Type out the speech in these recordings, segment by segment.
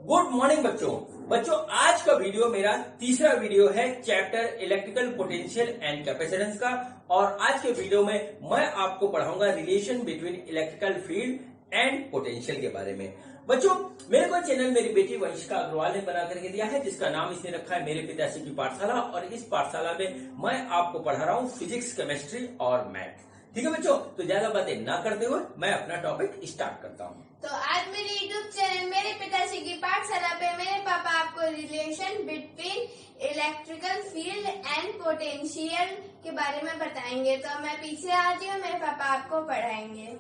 Good morning बच्चों आज का वीडियो मेरा तीसरा वीडियो है chapter electrical potential and capacitance का। और आज के वीडियो में मैं आपको पढ़ाऊंगा relation between electrical field and potential के बारे में। बच्चों, मेरे को चैनल मेरी बेटी वंशिका अग्रवाल ने बना करके दिया है, जिसका नाम इसने रखा है मेरे पिताश्री की पाठशाला। और इस पाठशाला में मैं आपको पढ़ा रहा हूँ फिजिक्स, केमिस्ट्री और मैथ। ठीक है बच्चों, तो ज्यादा बातें ना करते हुए मैं अपना टॉपिक स्टार्ट करता हूँ। तो आज मेरे यूट्यूब चैनल मेरे पिताश्री की पाठशाला पे मेरे पापा आपको relation between electrical field and potential के बारे में बताएंगे। तो मैं पीछे आती हूँ, मेरे पापा आपको पढ़ाएंगे।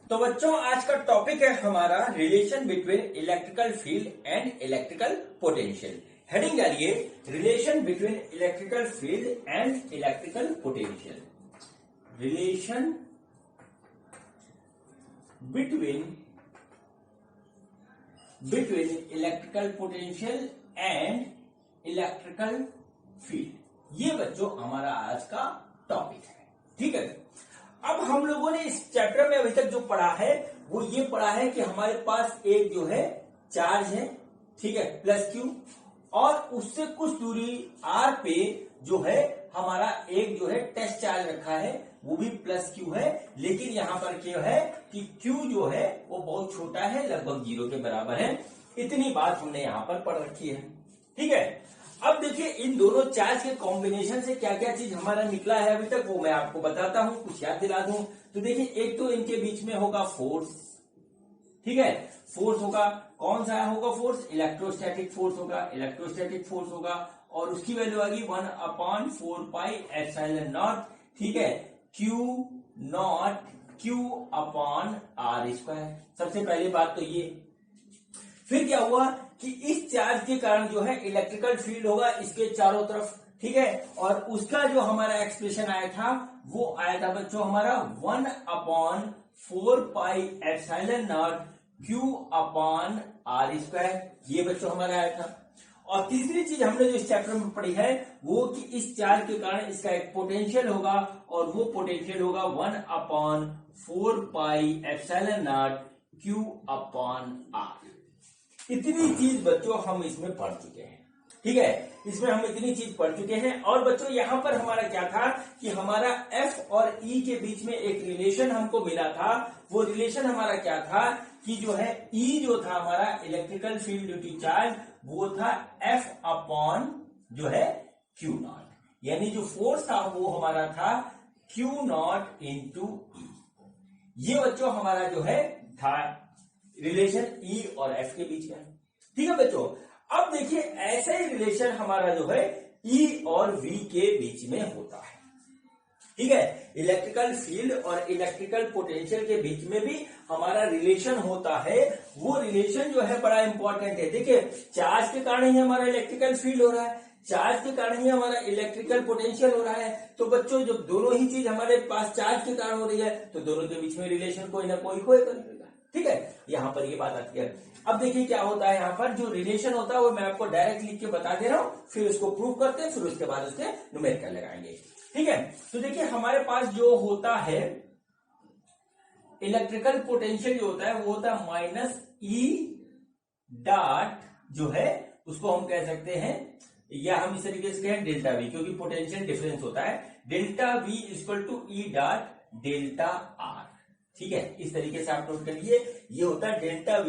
तो बच्चों, आज का टॉपिक है हमारा relation between electrical field and electrical potential. Heading डालिए relation between electrical field and electrical potential. Relation between electrical potential and electrical field, ये बच्चों हमारा आज का टॉपिक है। ठीक है, अब हम लोगों ने इस चैप्टर में अभी तक जो पढ़ा है वो ये पढ़ा है कि हमारे पास एक जो है चार्ज है, ठीक है, प्लस क्यू, और उससे कुछ दूरी आर पे जो है हमारा एक जो है टेस्ट चार्ज रखा है, वो भी प्लस क्यू है। लेकिन यहां पर क्या है कि क्यू जो है वो बहुत छोटा है, लगभग 0 के बराबर है। इतनी बात हमने यहां पर पढ़ रखी है। ठीक है, अब देखिए इन दोनों चार्ज के कॉम्बिनेशन से क्या क्या चीज हमारा निकला है अभी तक, वो मैं आपको बताता हूं, कुछ याद दिला दूं। तो देखिए, एक तो इनके बीच में होगा फोर्स, ठीक है, फोर्स होगा। कौन सा होगा फोर्स? इलेक्ट्रोस्टैटिक फोर्स होगा, इलेक्ट्रोस्टैटिक फोर्स होगा। और उसकी वैल्यू आ गई 1/4πε0, ठीक है, क्यू नॉट Q/r²। सबसे पहली बात तो ये। फिर क्या हुआ कि इस चार्ज के कारण जो है इलेक्ट्रिकल फील्ड होगा इसके चारों तरफ, ठीक है। और उसका जो हमारा एक्सप्रेशन आया था वो आया था बच्चों हमारा 1/4πε0 Q/r²। ये बच्चों हमारा आया था। और तीसरी चीज हमने जो इस चैप्टर में पढ़ी है वो कि इस चार्ज के कारण इसका एक पोटेंशियल होगा, और वो पोटेंशियल होगा 1/4πε0 Q/r। इतनी चीज बच्चों हम इसमें पढ़ चुके हैं। ठीक है, इसमें हम इतनी चीज पढ़ चुके हैं। और बच्चों यहां पर हमारा क्या था कि हमारा F और E के बीच में एक रिलेशन हमको मिला था। वो रिलेशन हमारा क्या था कि जो है E जो था हमारा electrical field due to charge, वो था F/ जो है Q0, यानी जो फोर्स था वो हमारा था Q0 इंटू E। ये बच्चों हमारा जो है था रिलेशन E और F के बीच में। ठीक है बच्चों, अब देखिए ऐसा ही रिलेशन हमारा जो है E और V के बीच में होता है। ठीक है, इलेक्ट्रिकल फील्ड और इलेक्ट्रिकल पोटेंशियल के बीच में भी हमारा रिलेशन होता है। वो रिलेशन जो है बड़ा इंपॉर्टेंट है। देखिए, चार्ज के कारण ही हमारा इलेक्ट्रिकल फील्ड हो रहा है, चार्ज के कारण ही हमारा इलेक्ट्रिकल पोटेंशियल हो रहा है। तो बच्चों जब दोनों ही चीज हमारे पास चार्ज के कारण हो रही है तो दोनों के बीच में रिलेशन कोई ना कोई होएगा। ठीक है, यहां पर ये बात आती है। अब देखिए क्या होता है, यहां पर जो रिलेशन होता है वो मैं आपको डायरेक्ट लिख के बता दे रहा हूं, फिर उसको प्रूव करते हैं, फिर उसके बाद उसके न्यूमेरिकल लगाएंगे। ठीक है, तो देखिए हमारे पास जो होता है इलेक्ट्रिकल पोटेंशियल जो होता है वो होता है -E जो है उसको हम कह सकते हैं, या हम इस तरीके से कहें डेल्टा V, क्योंकि पोटेंशियल डिफरेंस होता है। Delta V E∙ΔR। ठीक है, इस तरीके से आप नोट करिए, ये होता है डेल्टा V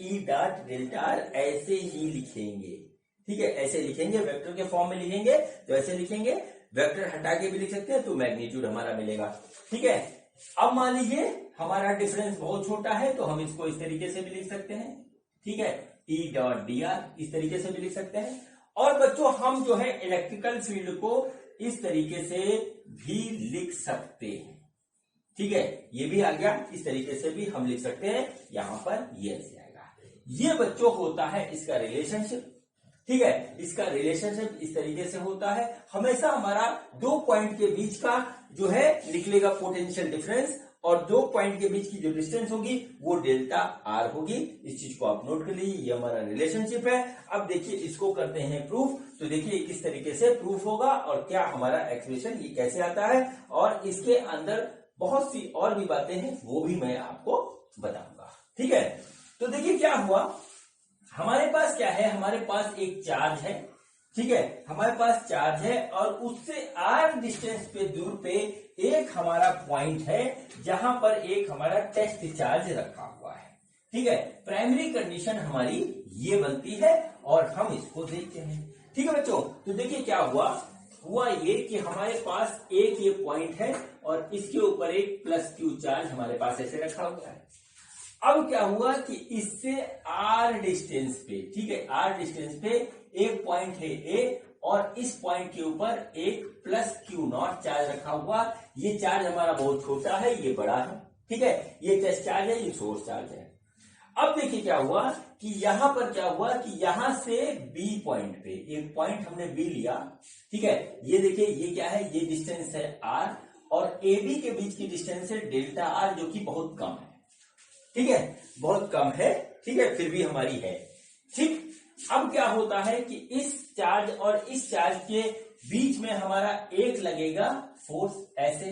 E∙ΔR। ऐसे ही लिखेंगे, ठीक है, ऐसे लिखेंगे, वेक्टर के फॉर्म में लिखेंगे तो ऐसे लिखेंगे। वेक्टर हटा के भी लिख सकते हैं तो मैग्नीट्यूड हमारा मिलेगा। ठीक है, अब मान लीजिए हमारा डिफरेंस बहुत छोटा है तो हम इसको इस तरीके से भी लिख सकते हैं। ठीक है, E.dr इस तरीके से भी लिख सकते हैं। और बच्चों हम जो है इलेक्ट्रिकल फील्ड को इस तरीके से भी लिख सकते हैं। ठीक है, ये भी आ गया, इस तरीके से भी हम लिख सकते हैं। यहां पर ये ऐसे आएगा। ये बच्चों होता है इसका रिलेशनशिप। ठीक है, इसका रिलेशनशिप इस तरीके से होता है। हमेशा हमारा दो पॉइंट के बीच का जो है निकलेगा पोटेंशियल डिफरेंस, और दो पॉइंट के बीच की जो डिस्टेंस होगी वो डेल्टा आर होगी। इस चीज को आप नोट कर लीजिए, ये हमारा रिलेशनशिप है। अब देखिए इसको करते हैं प्रूफ। तो देखिए किस तरीके से प्रूफ होगा और क्या हमारा एक्सप्रेशन ये कैसे आता है, और इसके अंदर बहुत सी और भी बातें हैं वो भी मैं आपको बताऊंगा। ठीक है, तो देखिए क्या हुआ, हमारे पास क्या है, हमारे पास एक चार्ज है, ठीक है, हमारे पास चार्ज है और उससे r डिस्टेंस पे दूर पे एक हमारा पॉइंट है जहां पर एक हमारा टेस्ट चार्ज रखा हुआ है, ठीक है। प्राइमरी कंडीशन हमारी ये बनती है और हम इसको देखते हैं, ठीक है बच्चों। तो देखिए क्या हुआ ये कि हमारे पास एक ये पॉइंट है और इसके ऊपर एक प्लस क्यू चार्ज हमारे पास ऐसे रखा हुआ है। अब क्या हुआ कि इससे r डिस्टेंस पे, ठीक है, r डिस्टेंस पे एक पॉइंट है A और इस पॉइंट के ऊपर एक प्लस क्यू नॉट चार्ज रखा हुआ। ये चार्ज हमारा बहुत छोटा है, ये बड़ा है, ठीक है, ये टेस्ट चार्ज है, ये सोर्स चार्ज है। अब देखिए क्या हुआ कि यहां पर क्या हुआ कि यहां से B पॉइंट पे एक पॉइंट हमने B लिया, ठीक है, ये देखिए ये क्या है, ये डिस्टेंस है R और AB के बीच की डिस्टेंस है डेल्टा R जो कि बहुत कम है, ठीक है, बहुत कम है, ठीक है, फिर भी हमारी है, ठीक। अब क्या होता है कि इस चार्ज और इस चार्ज के बीच में हमारा एक लगेगा फोर्स, ऐसे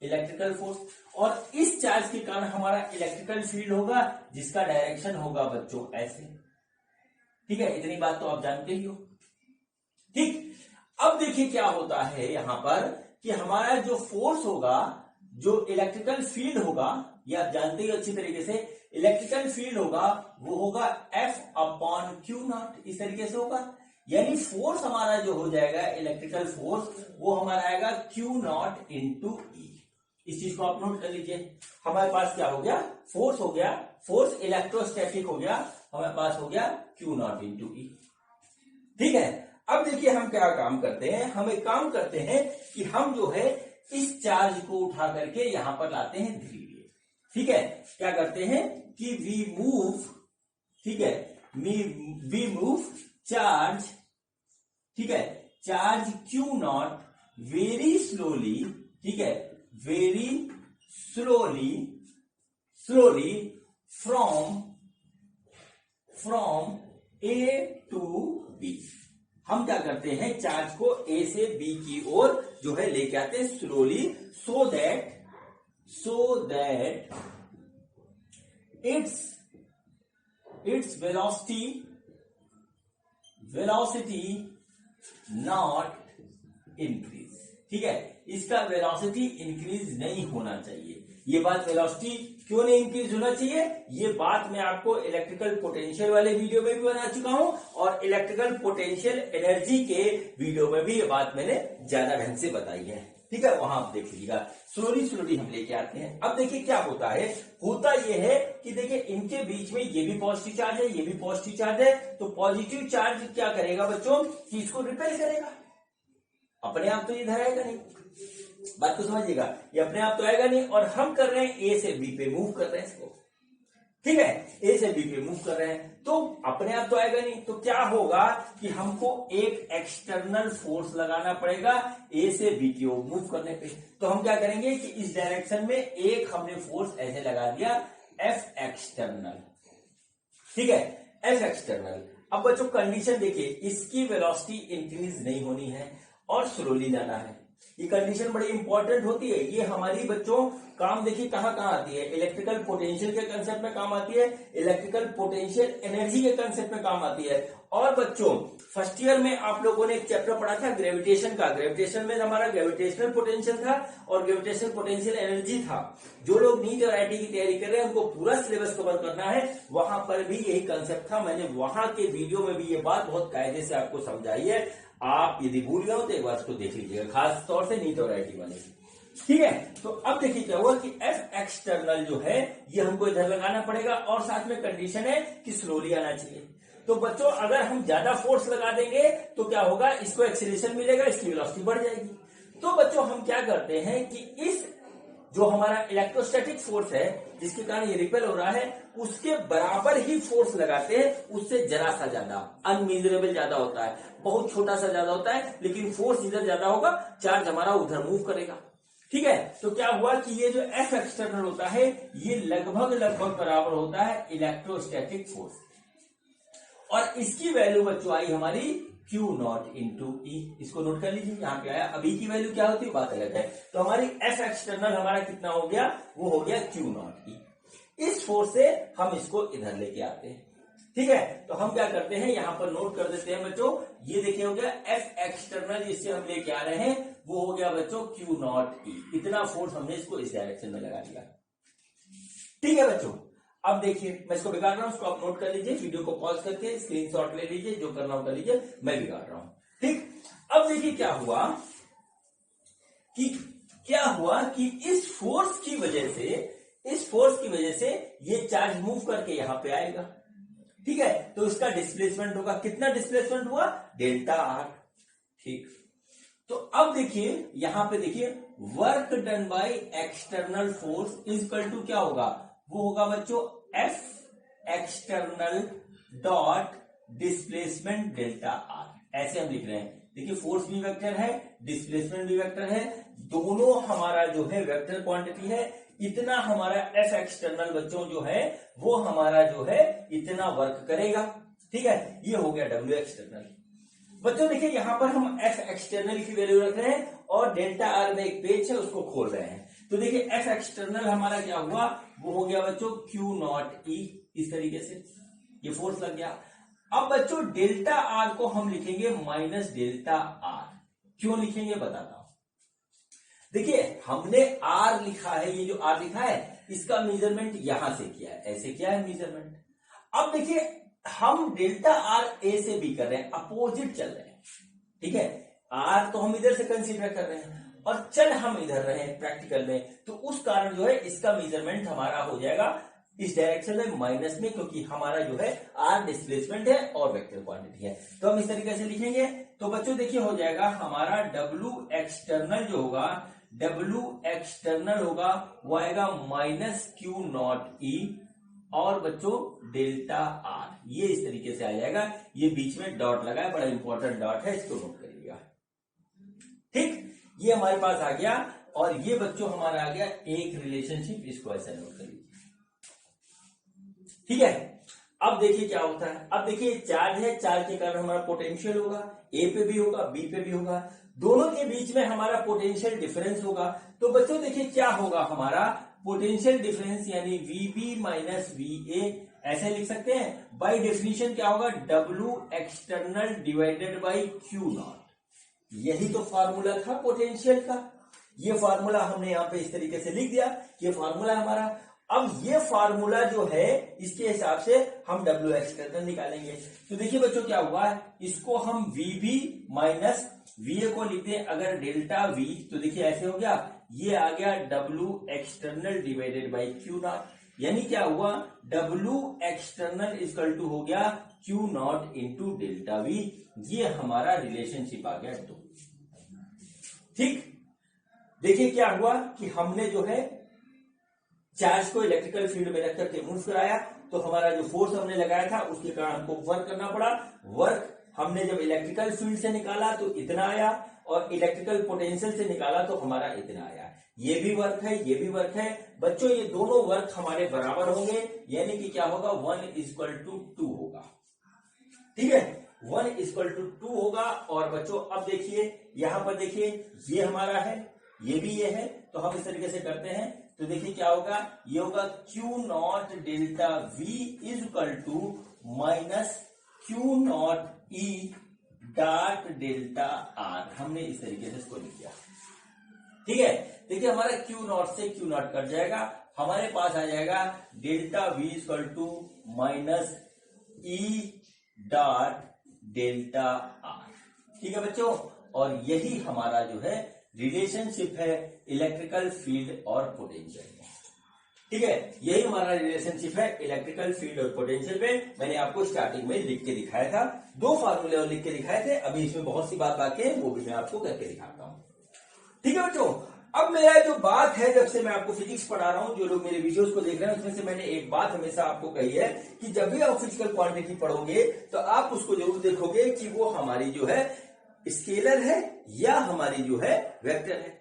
इलेक्ट्रिकल फोर्स, और इस चार्ज के कारण हमारा इलेक्ट्रिकल फील्ड होगा जिसका डायरेक्शन होगा बच्चों ऐसे, ठीक है, इतनी बात तो आप जानते ही हो, ठीक। अब देखिए क्या होता है यहां पर कि हमारा जो फोर्स होगा, जो इलेक्ट्रिकल फील्ड होगा, ये आप जानते ही अच्छी तरीके से, इलेक्ट्रिकल फील्ड होगा वो होगा F अपॉन क्यू नॉट, इस तरीके से होगा। यानी फोर्स हमारा जो हो जाएगा इलेक्ट्रिकल फोर्स वो हमारा आएगा क्यू नॉट इंटू ई। इस चीज को आप नोट कर लीजिए, हमारे पास क्या हो गया, फोर्स हो गया, फोर्स इलेक्ट्रोस्टैटिक हो गया, हमारे पास हो गया क्यू नॉट इंटू ई, ठीक है। अब देखिए हम क्या काम करते हैं, हम एक काम करते हैं कि हम जो है इस चार्ज को उठा करके यहां पर लाते हैं धीरे, ठीक है, क्या करते हैं कि वी मूव, ठीक है, वी मूव चार्ज, ठीक है, charge Q naught very slowly, ठीक है, very slowly from A to B. हम क्या करते हैं, चार्ज को ए से बी की ओर जो है लेके आते हैं slowly, so that its velocity not increase, ठीक है, इसका वेलोसिटी इंक्रीज नहीं होना चाहिए। ये बात वेलोसिटी क्यों नहीं इंक्रीज होना चाहिए, ये बात मैं आपको इलेक्ट्रिकल पोटेंशियल वाले वीडियो में भी बना चुका हूं और इलेक्ट्रिकल पोटेंशियल एनर्जी के वीडियो में भी ये बात मैंने ज्यादा ढंग से बताई है, ठीक है, वहां आप देख लीजिएगा। स्लोली हम लेके आते हैं। अब देखिए क्या होता है, होता ये है कि देखिए इनके बीच में ये भी पॉजिटिव चार्ज है, ये भी पॉजिटिव चार्ज है, तो पॉजिटिव चार्ज क्या करेगा बच्चों कि इसको रिपेल करेगा, अपने आप तो इधर आएगा नहीं, बात को समझिएगा, ये अपने आप तो आएगा नहीं, और हम कर रहे हैं ए से बी पे मूव कर रहे हैं इसको, ठीक है, ए से बी पे मूव कर रहे हैं तो अपने आप तो आएगा नहीं, तो क्या होगा कि हमको एक एक्सटर्नल फोर्स लगाना पड़ेगा ए से बी की ओर मूव करने पे। तो हम क्या करेंगे कि इस डायरेक्शन में एक हमने फोर्स ऐसे लगा दिया एफ एक्सटर्नल, ठीक है, एफ एक्सटर्नल। अब बच्चों कंडीशन देखिए, इसकी वेलोसिटी इंक्रीज नहीं होनी है और स्लोली जाना है, ये कंडीशन बड़ी इंपॉर्टेंट होती है। ये हमारी बच्चों काम देखिए कहां कहां आती है, इलेक्ट्रिकल पोटेंशियल के कंसेप्ट में काम आती है, इलेक्ट्रिकल पोटेंशियल एनर्जी के कंसेप्ट में काम आती है। और बच्चों फर्स्ट ईयर में आप लोगों ने एक चैप्टर पढ़ा था ग्रेविटेशन का, ग्रेविटेशन में हमारा ग्रेविटेशनल पोटेंशियल था और ग्रेविटेशनल पोटेंशियल एनर्जी था। जो लोग नीट और आईआईटी की तैयारी कर रहे हैं उनको पूरा सिलेबस कवर करना है, वहां पर भी यही कंसेप्ट था। मैंने वहां के वीडियो में भी ये बात बहुत कायदे से आपको समझाई है, आप यदि भूल गए हो तो एक बार इसको देख लीजिएगा, खास तौर से नीट और आईआईटी वाले, ठीक है। तो अब देखिए क्या हुआ कि एफ एक्सटर्नल जो है ये हमको इधर लगाना पड़ेगा और साथ में कंडीशन है कि स्लोली आना चाहिए। तो बच्चों अगर हम ज्यादा फोर्स लगा देंगे तो क्या होगा, इसको एक्सीलरेशन मिलेगा, इसकी वेलोसिटी बढ़ जाएगी। तो बच्चों हम क्या करते हैं कि इस जो हमारा इलेक्ट्रोस्टैटिक फोर्स है जिसके कारण ये रिपेल हो रहा है उसके बराबर ही फोर्स लगाते हैं, उससे जरा सा ज्यादा, अनमेजरेबल ज्यादा होता है, बहुत छोटा सा ज्यादा होता है, लेकिन फोर्स इधर ज्यादा होगा, चार्ज हमारा उधर मूव करेगा, ठीक है। तो क्या हुआ कि ये जो एफ एक्सटर्नल होता है ये लगभग बराबर होता है इलेक्ट्रोस्टैटिक फोर्स, और इसकी वैल्यू बच्चों आई हमारी Q नॉट इंटू ई। इसको नोट कर लीजिए, यहाँ पे आया, अभी की वैल्यू क्या होती है बात अलग है। तो हमारी एफ एक्सटर्नल हमारा कितना हो गया, वो हो गया Q नॉट ई। इस फोर्स से हम इसको इधर लेके आते हैं। ठीक है, तो हम क्या करते हैं, यहां पर नोट कर देते हैं बच्चों, ये देखिए हो गया एफ एक्सटर्नल, जिससे हम लेके आ रहे हैं वो हो गया बच्चों क्यू नॉट ई। इतना फोर्स हमने इसको इस डायरेक्शन में लगा दिया। ठीक है बच्चों, अब देखिए मैं इसको बिगाड़ रहा हूं, उसको आप नोट कर लीजिए, वीडियो को पॉज करके स्क्रीनशॉट ले लीजिए, जो करना हो कर लीजिए, मैं बिगाड़ रहा हूं। ठीक, अब देखिए क्या हुआ कि इस फोर्स की वजह से ये चार्ज मूव करके यहां पे आएगा। ठीक है, तो इसका डिस्प्लेसमेंट होगा, कितना डिस्प्लेसमेंट हुआ, डेल्टा आर। ठीक, तो अब देखिए यहां पे देखिए work done by external force is equal to क्या होगा, वो होगा बच्चों F external dot displacement delta R. ऐसे हम लिख रहे हैं। देखिए फोर्स भी वेक्टर है, डिस्प्लेसमेंट भी वेक्टर है, दोनों हमारा जो है वेक्टर क्वांटिटी है। इतना हमारा एफ एक्सटर्नल बच्चों जो है वो हमारा जो है इतना वर्क करेगा। ठीक है, ये हो गया डब्ल्यू एक्सटर्नल। बच्चों देखिए यहां पर हम एफ एक्सटर्नल की वैल्यू रख रहे हैं और डेल्टा आर में एक पेज है उसको खोल रहे हैं। तो देखिए एफ एक्सटर्नल हमारा क्या हुआ, वो हो गया बच्चों क्यू नॉट ई। इस तरीके से ये फोर्स लग गया। अब बच्चों डेल्टा आर को हम लिखेंगे माइनस डेल्टा आर। क्यों लिखेंगे बताता हूं। देखिए हमने आर लिखा है, ये जो आर लिखा है इसका मेजरमेंट यहां से किया है, ऐसे किया है मेजरमेंट। अब देखिए हम डेल्टा आर ए से भी कर रहे हैं, अपोजिट चल रहे हैं। ठीक है, आर तो हम इधर से कंसीडर कर रहे हैं और चल हम इधर रहे हैं प्रैक्टिकल में, तो उस कारण जो है इसका मेजरमेंट हमारा हो जाएगा इस डायरेक्शन में माइनस में, क्योंकि हमारा जो है आर डिस्प्लेसमेंट है और वेक्टर क्वांटिटी है। तो हम इस तरीके से लिखेंगे। तो बच्चों देखिए हो जाएगा हमारा डब्ल्यू एक्सटर्नल जो होगा, डब्ल्यू एक्सटर्नल होगा वो आएगा माइनस क्यू नॉट ई और बच्चों डेल्टा आर, ये इस तरीके से आ जाएगा। ये बीच में डॉट लगा है, बड़ा इंपॉर्टेंट डॉट है, इसको नोट करिएगा। ठीक, ये हमारे पास आ गया और ये बच्चों हमारा आ गया एक रिलेशनशिप, इसको ऐसा नोट कर लीजिए। ठीक है, अब देखिए क्या होता है। अब देखिए चार्ज है, चार्ज के कारण हमारा पोटेंशियल होगा, ए पे भी होगा बी पे भी होगा, दोनों के बीच में हमारा पोटेंशियल डिफरेंस होगा। तो बच्चों देखिए क्या होगा, हमारा पोटेंशियल डिफरेंस यानी वीबी माइनस वी ए, ऐसे लिख सकते हैं। बाय डेफिनेशन क्या होगा, W external divided by Q not. यही तो फार्मूला था पोटेंशियल का, ये फार्मूला हमने यहां पे इस तरीके से लिख दिया, ये फार्मूला हमारा। अब ये फार्मूला जो है इसके हिसाब से हम डब्ल्यू एक्सटर्नल निकालेंगे। तो देखिए बच्चों क्या हुआ है, इसको हम वीबी माइनस वीए को लिखते हैं अगर डेल्टा वी, तो देखिए ऐसे हो गया, ये आ गया W external divided by Q not, यानी क्या हुआ, डब्ल्यू एक्सटर्नल इक्वल टू हो गया Q not into delta we. ये हमारा रिलेशनशिप आ गया 2। ठीक, देखिए क्या हुआ कि हमने जो है चार्ज को इलेक्ट्रिकल फील्ड में रख करके मूव कराया, तो हमारा जो फोर्स हमने लगाया था उसके कारण हमको वर्क करना पड़ा। वर्क हमने जब इलेक्ट्रिकल फील्ड से निकाला तो इतना आया और इलेक्ट्रिकल पोटेंशियल से निकाला तो हमारा इतना आया। ये भी वर्क है, ये भी वर्क है। बच्चों ये दोनों वर्क हमारे बराबर होंगे, यानी कि क्या होगा, 1:2 होगा। ठीक है, 1:2 होगा। और बच्चों अब देखिए यहां पर देखिए ये हमारा है, ये भी ये है, तो हम इस तरीके से करते हैं। तो देखिए क्या होगा, ये होगा Q naught delta V is equal to minus Q naught E dot delta R. हमने इस तरीके से इसको लिख दिया। ठीक है, देखिए हमारा क्यू नॉट से क्यू नॉट कट जाएगा, हमारे पास आ जाएगा delta V is equal to minus E dot delta R. ठीक है बच्चों, और यही हमारा जो है रिलेशनशिप है इलेक्ट्रिकल फील्ड और पोटेंशियल में। ठीक है, यही हमारा रिलेशनशिप है इलेक्ट्रिकल फील्ड और पोटेंशियल में। मैंने आपको स्टार्टिंग में लिख के दिखाया था, 2 फार्मूले और लिख के दिखाए थे। अभी इसमें बहुत सी बात बाकी है, वो भी मैं आपको करके दिखाता हूं। ठीक है बच्चों, अब मेरा जो बात है, जब से मैं आपको फिजिक्स पढ़ा रहा हूं, जो लोग मेरे वीडियोस को देख रहे हैं उसमें से मैंने एक बात हमेशा आपको कही है कि जब भी आप फिजिकल क्वांटिटी पढ़ोगे तो आप उसको जरूर देखोगे कि वो हमारी जो है स्केलर है या हमारी जो है वेक्टर है।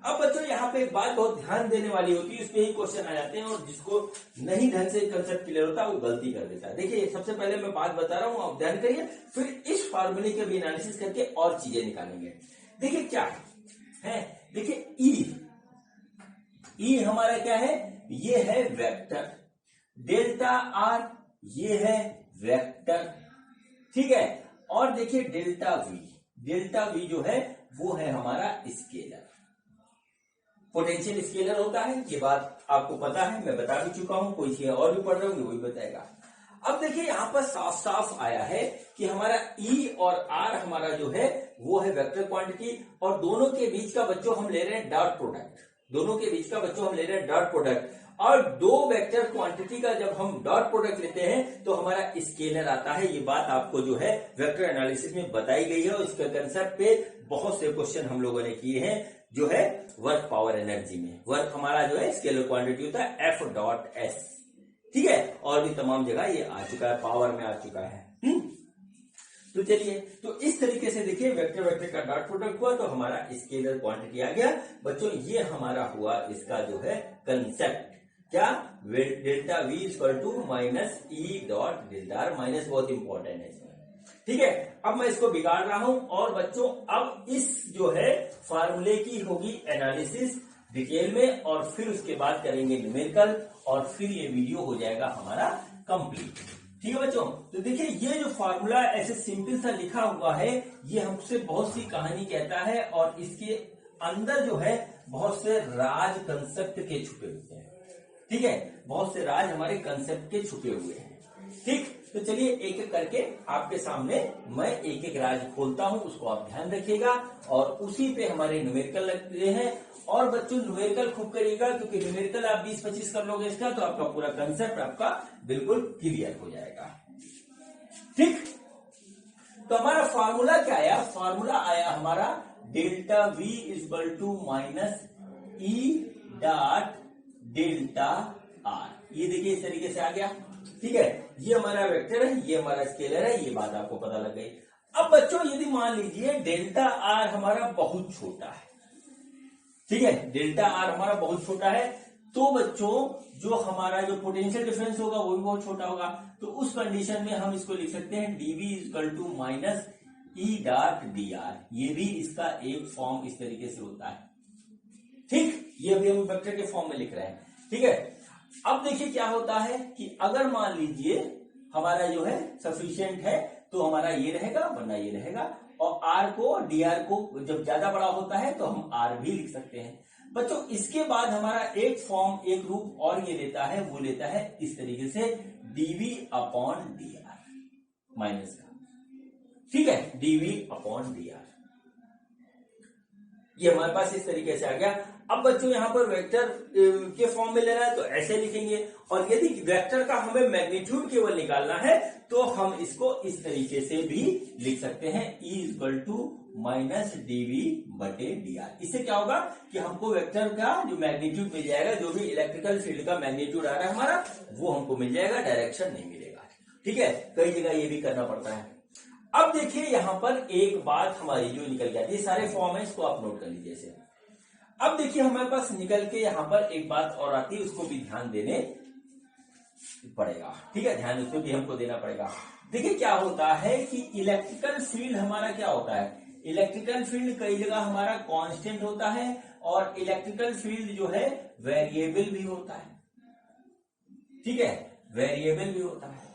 अब बच्चों यहाँ पे एक बात बहुत ध्यान देने वाली होती है, इस पे ही क्वेश्चन आ जाते हैं और जिसको नहीं ढंग से कंसेप्ट क्लियर होता वो गलती कर देता है। देखिए सबसे पहले मैं बात बता रहा हूं, आप ध्यान करिए, फिर इस फार्मूले के भी एनालिसिस करके और चीजें निकालेंगे। देखिए क्या है, देखिए ई हमारा क्या है, ये है वेक्टर। डेल्टा आर ये है वेक्टर, ठीक है। और देखिए डेल्टा वी जो है वो है हमारा स्केलर। पोटेंशियल स्केलर होता है, ये बात आपको पता है, मैं बता भी चुका हूं, कोई चीज और भी पढ़ रहे होंगे वही बताएगा। अब देखिए यहां पर साफ साफ आया है कि हमारा ई और आर हमारा जो है वो है वेक्टर क्वांटिटी, और दोनों के बीच का बच्चों हम ले रहे हैं डॉट प्रोडक्ट, दोनों के बीच का बच्चों हम ले रहे हैं डॉट प्रोडक्ट। और दो वेक्टर क्वांटिटी का जब हम डॉट प्रोडक्ट लेते हैं तो हमारा स्केलर आता है। ये बात आपको जो है वेक्टर एनालिसिस में बताई गई है, और इसके कंसेप्ट पे बहुत से क्वेश्चन हम लोगों ने किए हैं जो है वर्क पावर एनर्जी में। वर्क हमारा जो है स्केलर क्वांटिटी होता है एफ डॉट एस, ठीक है, और भी तमाम जगह ये आ चुका है, पावर में आ चुका है। तो चलिए, तो इस तरीके से देखिए वेक्टर वेक्टर का डॉट प्रोडक्ट हुआ तो हमारा स्केलर क्वांटिटी आ गया। बच्चों ये हमारा हुआ इसका जो है कंसेप्ट, क्या, delta V equal to minus E dot delta R, minus बहुत इंपॉर्टेंट है इसमें, ठीक है। अब मैं इसको बिगाड़ रहा हूं, और बच्चों अब इस जो है फार्मूले की होगी एनालिसिस डिटेल में, और फिर उसके बाद करेंगे न्यूमेरिकल, और फिर ये वीडियो हो जाएगा हमारा कंप्लीट, ठीक है बच्चों। तो देखिए ये जो फार्मूला ऐसे सिंपल सा लिखा हुआ है, ये हमसे बहुत सी कहानी कहता है, और इसके अंदर जो है बहुत से राज कंसेप्ट के छुपे हुए हैं, ठीक है, बहुत से राज हमारे कंसेप्ट के छुपे हुए हैं, ठीक। तो चलिए एक एक करके आपके सामने मैं एक एक राज खोलता हूं, उसको आप ध्यान रखिएगा, और उसी पे हमारे न्यूमेरिकल लगते हैं। और बच्चों न्यूमेरिकल खूब करिएगा, क्योंकि न्यूमेरिकल आप 20-25 कर लोगे इसका तो आपका पूरा कंसेप्ट आपका बिल्कुल क्लियर हो जाएगा, ठीक। तो हमारा फार्मूला क्या आया, फार्मूला आया हमारा delta V equal to minus E dot delta R. ये देखिए इस तरीके से आ गया, ठीक है। ये हमारा वेक्टर है, ये हमारा स्केलर है, ये बात आपको पता लग गई। अब बच्चों यदि मान लीजिए डेल्टा आर हमारा बहुत छोटा है, ठीक है, डेल्टा आर हमारा बहुत छोटा है, तो बच्चों जो हमारा जो पोटेंशियल डिफरेंस होगा वो भी बहुत छोटा होगा। तो उस कंडीशन में हम इसको लिख सकते हैं dV equal to minus E dot D R. ये भी इसका एक फॉर्म इस तरीके से होता है, ठीक। ये भी हम वेक्टर के फॉर्म में लिख रहे हैं, ठीक है। अब देखिए क्या होता है कि अगर मान लीजिए हमारा जो है सफिशिएंट है तो हमारा ये रहेगा, वरना ये रहेगा, और आर को डी आर को जब ज्यादा बड़ा होता है तो हम आर भी लिख सकते हैं। बच्चों इसके बाद हमारा एक फॉर्म, एक रूप और ये लेता है, वो लेता है इस तरीके से dV upon D R minus का, ठीक है, डीवी अपॉन डी आर। ये हमारे पास इस तरीके से आ गया। अब बच्चों यहां पर वेक्टर के फॉर्म में लेना है तो ऐसे लिखेंगे, और यदि वेक्टर का हमें मैग्नीट्यूड केवल निकालना है तो हम इसको इस तरीके से भी लिख सकते हैं, E equal to minus dV बटे डी आर। इससे क्या होगा कि हमको वेक्टर का जो मैग्नीट्यूड मिल जाएगा, जो भी इलेक्ट्रिकल फील्ड का मैग्नीट्यूड आ रहा है हमारा, वो हमको मिल जाएगा, डायरेक्शन नहीं मिलेगा, ठीक है। कई जगह ये भी करना पड़ता है। अब देखिए यहां पर एक बात हमारी जो निकल जाती है, सारे फॉर्म है इसको आप नोट कर लीजिए इसे। अब देखिए हमारे पास निकल के यहां पर एक बात और आती है, उसको भी ध्यान देने पड़ेगा, ठीक है, ध्यान उसको भी हमको देना पड़ेगा। देखिए क्या होता है कि इलेक्ट्रिकल फील्ड हमारा क्या होता है, इलेक्ट्रिकल फील्ड कई जगह हमारा कांस्टेंट होता है, और इलेक्ट्रिकल फील्ड जो है वेरिएबल भी होता है, ठीक है, वेरिएबल भी होता है,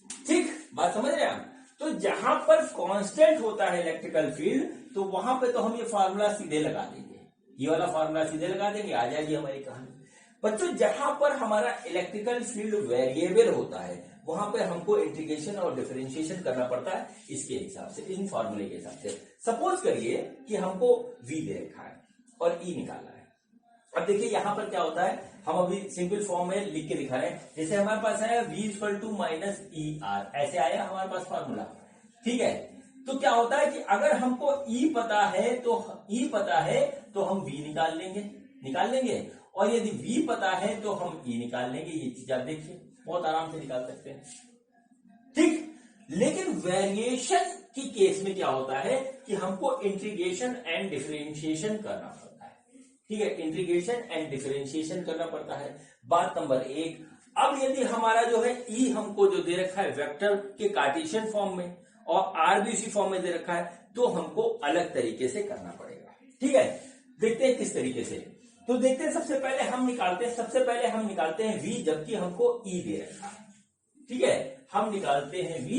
ठीक, बात समझ रहे हैं आप। तो जहां पर कांस्टेंट होता है इलेक्ट्रिकल फील्ड, तो वहां पे तो हम ये फार्मूला सीधे लगा देंगे, ये वाला फार्मूला सीधे लगा देंगे, आ जाएगी हमारी कहानी। बच्चों जहां पर हमारा इलेक्ट्रिकल फील्ड वेरिएबल होता है, वहां पे हमको इंटीग्रेशन और डिफरेंशिएशन करना पड़ता है इसके हिसाब से, इन फार्मूले के हिसाब से। सपोज करिए कि हमको v दे रखा है और e निकालना है। अब देखिए यहां पर क्या होता है, हम अभी सिंपल फॉर्म में लिख के दिखा रहे हैं। जैसे हमारे पास है v equal to minus E R, ऐसे आया हमारे पास फार्मूला, ठीक है। तो क्या होता है कि अगर हमको E पता है तो हम V निकाल लेंगे, और यदि V पता है तो हम E निकाल लेंगे। ये चीज आप देखिए बहुत आराम से निकाल सकते हैं, ठीक। लेकिन वेरिएशन की केस में क्या होता है कि हमको इंटीग्रेशन एंड डिफरेंशिएशन करना पड़ता है, ठीक है, इंटीग्रेशन एंड डिफरेंशिएशन करना पड़ता है, बात नंबर 1। अब यदि हमारा जो है E हमको जो दे रखा है वेक्टर के कार्टेशियन फॉर्म में, और आर भी उसी फॉर्म में दे रखा है, तो हमको अलग तरीके से करना पड़ेगा, ठीक है। देखते हैं किस तरीके से। तो देखते हैं सबसे पहले हम निकालते हैं v जबकि हमको e दे रखा है। ठीक है, हम निकालते हैं v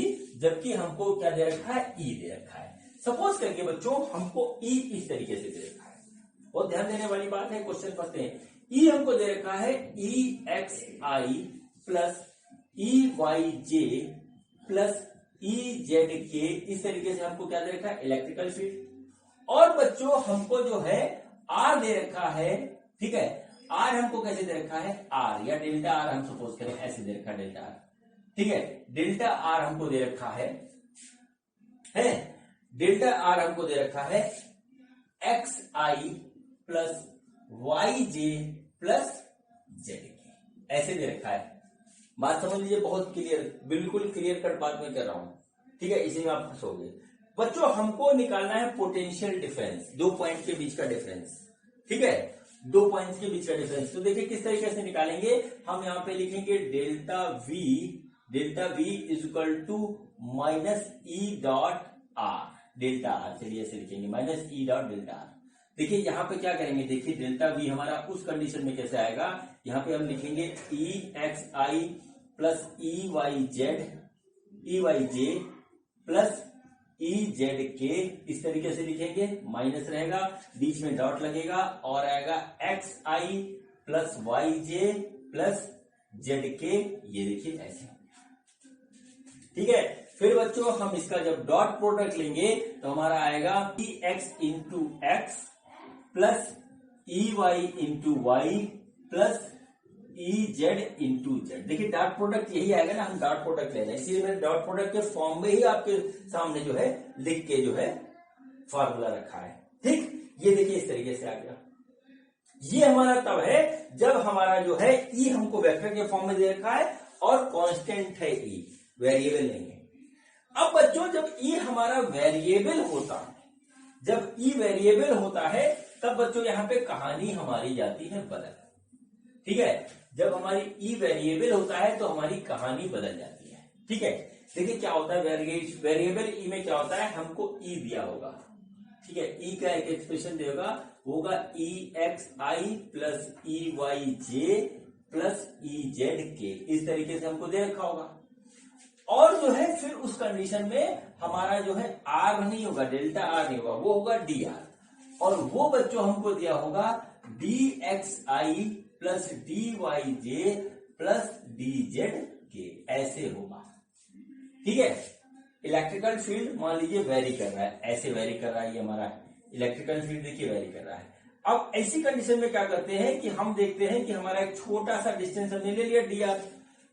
जबकि हमको क्या दे रखा है, e दे रखा है। सपोज करके बच्चों हमको e इस तरीके से दे रखा है, बहुत ध्यान देने वाली बात है। क्वेश्चन पढ़ते हैं, e हमको दे रखा है EXI plus EYJ plus EZK, इस तरीके से हमको क्या दे रखा है, इलेक्ट्रिकल फील्ड। और बच्चों हमको जो है R दे रखा है, ठीक है, R हमको कैसे दे रखा है, R या डेल्टा R हम सपोज करें ऐसे दे रखा है डेल्टा R, ठीक है, डेल्टा R हमको दे रखा है डेल्टा R हमको दे रखा है XI plus YJ plus ZK, ऐसे दे रखा है। बात समझ लीजिए, बहुत क्लियर, बिल्कुल क्लियर कट बात मैं कर रहा हूं, ठीक है, इसी में आप फंसोगे। बच्चों हमको निकालना है पोटेंशियल डिफरेंस, 2 पॉइंट के बीच का डिफरेंस, ठीक है, 2 पॉइंट्स के बीच का डिफरेंस। तो देखिए किस तरीके से निकालेंगे, हम यहां पे लिखेंगे delta V is equal to minus E dot R, delta R, चलिए ऐसे लिखेंगे minus E dot delta R। देखिए यहां पे क्या करेंगे, देखिए डेल्टा V हमारा उस कंडीशन में कैसे आएगा, यहां पे हम लिखेंगे EXI plus EYJ plus EZK, इस तरीके से लिखेंगे, माइनस रहेगा, बीच में डॉट लगेगा और आएगा XI plus YJ plus ZK, ये देखिए ऐसे, ठीक है। फिर बच्चों हम इसका जब डॉट प्रोडक्ट लेंगे तो हमारा आएगा EX into X plus EY into Y plus EZ into Z. देखिए डॉट प्रोडक्ट यही आएगा ना, हम डॉट प्रोडक्ट ले रहे हैं, इसीलिए मैंने डॉट प्रोडक्ट के फॉर्म में ही आपके सामने जो है लिख के जो है फॉर्मूला रखा है, ठीक। ये देखिए इस तरीके से आ गया। ये हमारा तब है जब हमारा जो है E हमको वेक्टर के फॉर्म में दे रखा है और कांस्टेंट है E, वेरिएबल नहीं है। अब बच्चों जब E हमारा वेरिएबल होता है, जब E वेरिएबल होता है तब बच्चों यहां पे कहानी हमारी जाती है बदल, ठीक है। जब हमारी E वेरिएबल होता है तो हमारी कहानी बदल जाती है, ठीक है। देखिए क्या होता है, वेरिएबल E में क्या होता है, हमको E दिया होगा, ठीक है, E का एक एक्सप्रेशन देगा, होगा EXI plus EYJ plus EZK, इस तरीके से हमको दे रखा होगा। और जो है फिर उस कंडीशन में हमारा जो है R नहीं होगा, डेल्टा R नहीं होगा, वो होगा DR, और वो बच्चों हमको दिया होगा DXI plus DYJ plus DZK, ऐसे होगा, ठीक है। इलेक्ट्रिकल फील्ड मान लीजिए वेरी कर रहा है, ऐसे वेरी कर रहा है, ये हमारा इलेक्ट्रिकल फील्ड देखिए वेरी कर रहा है। अब ऐसी कंडीशन में क्या करते हैं कि हम देखते हैं कि हमारा एक छोटा सा डिस्टेंस हमने ले लिया DR,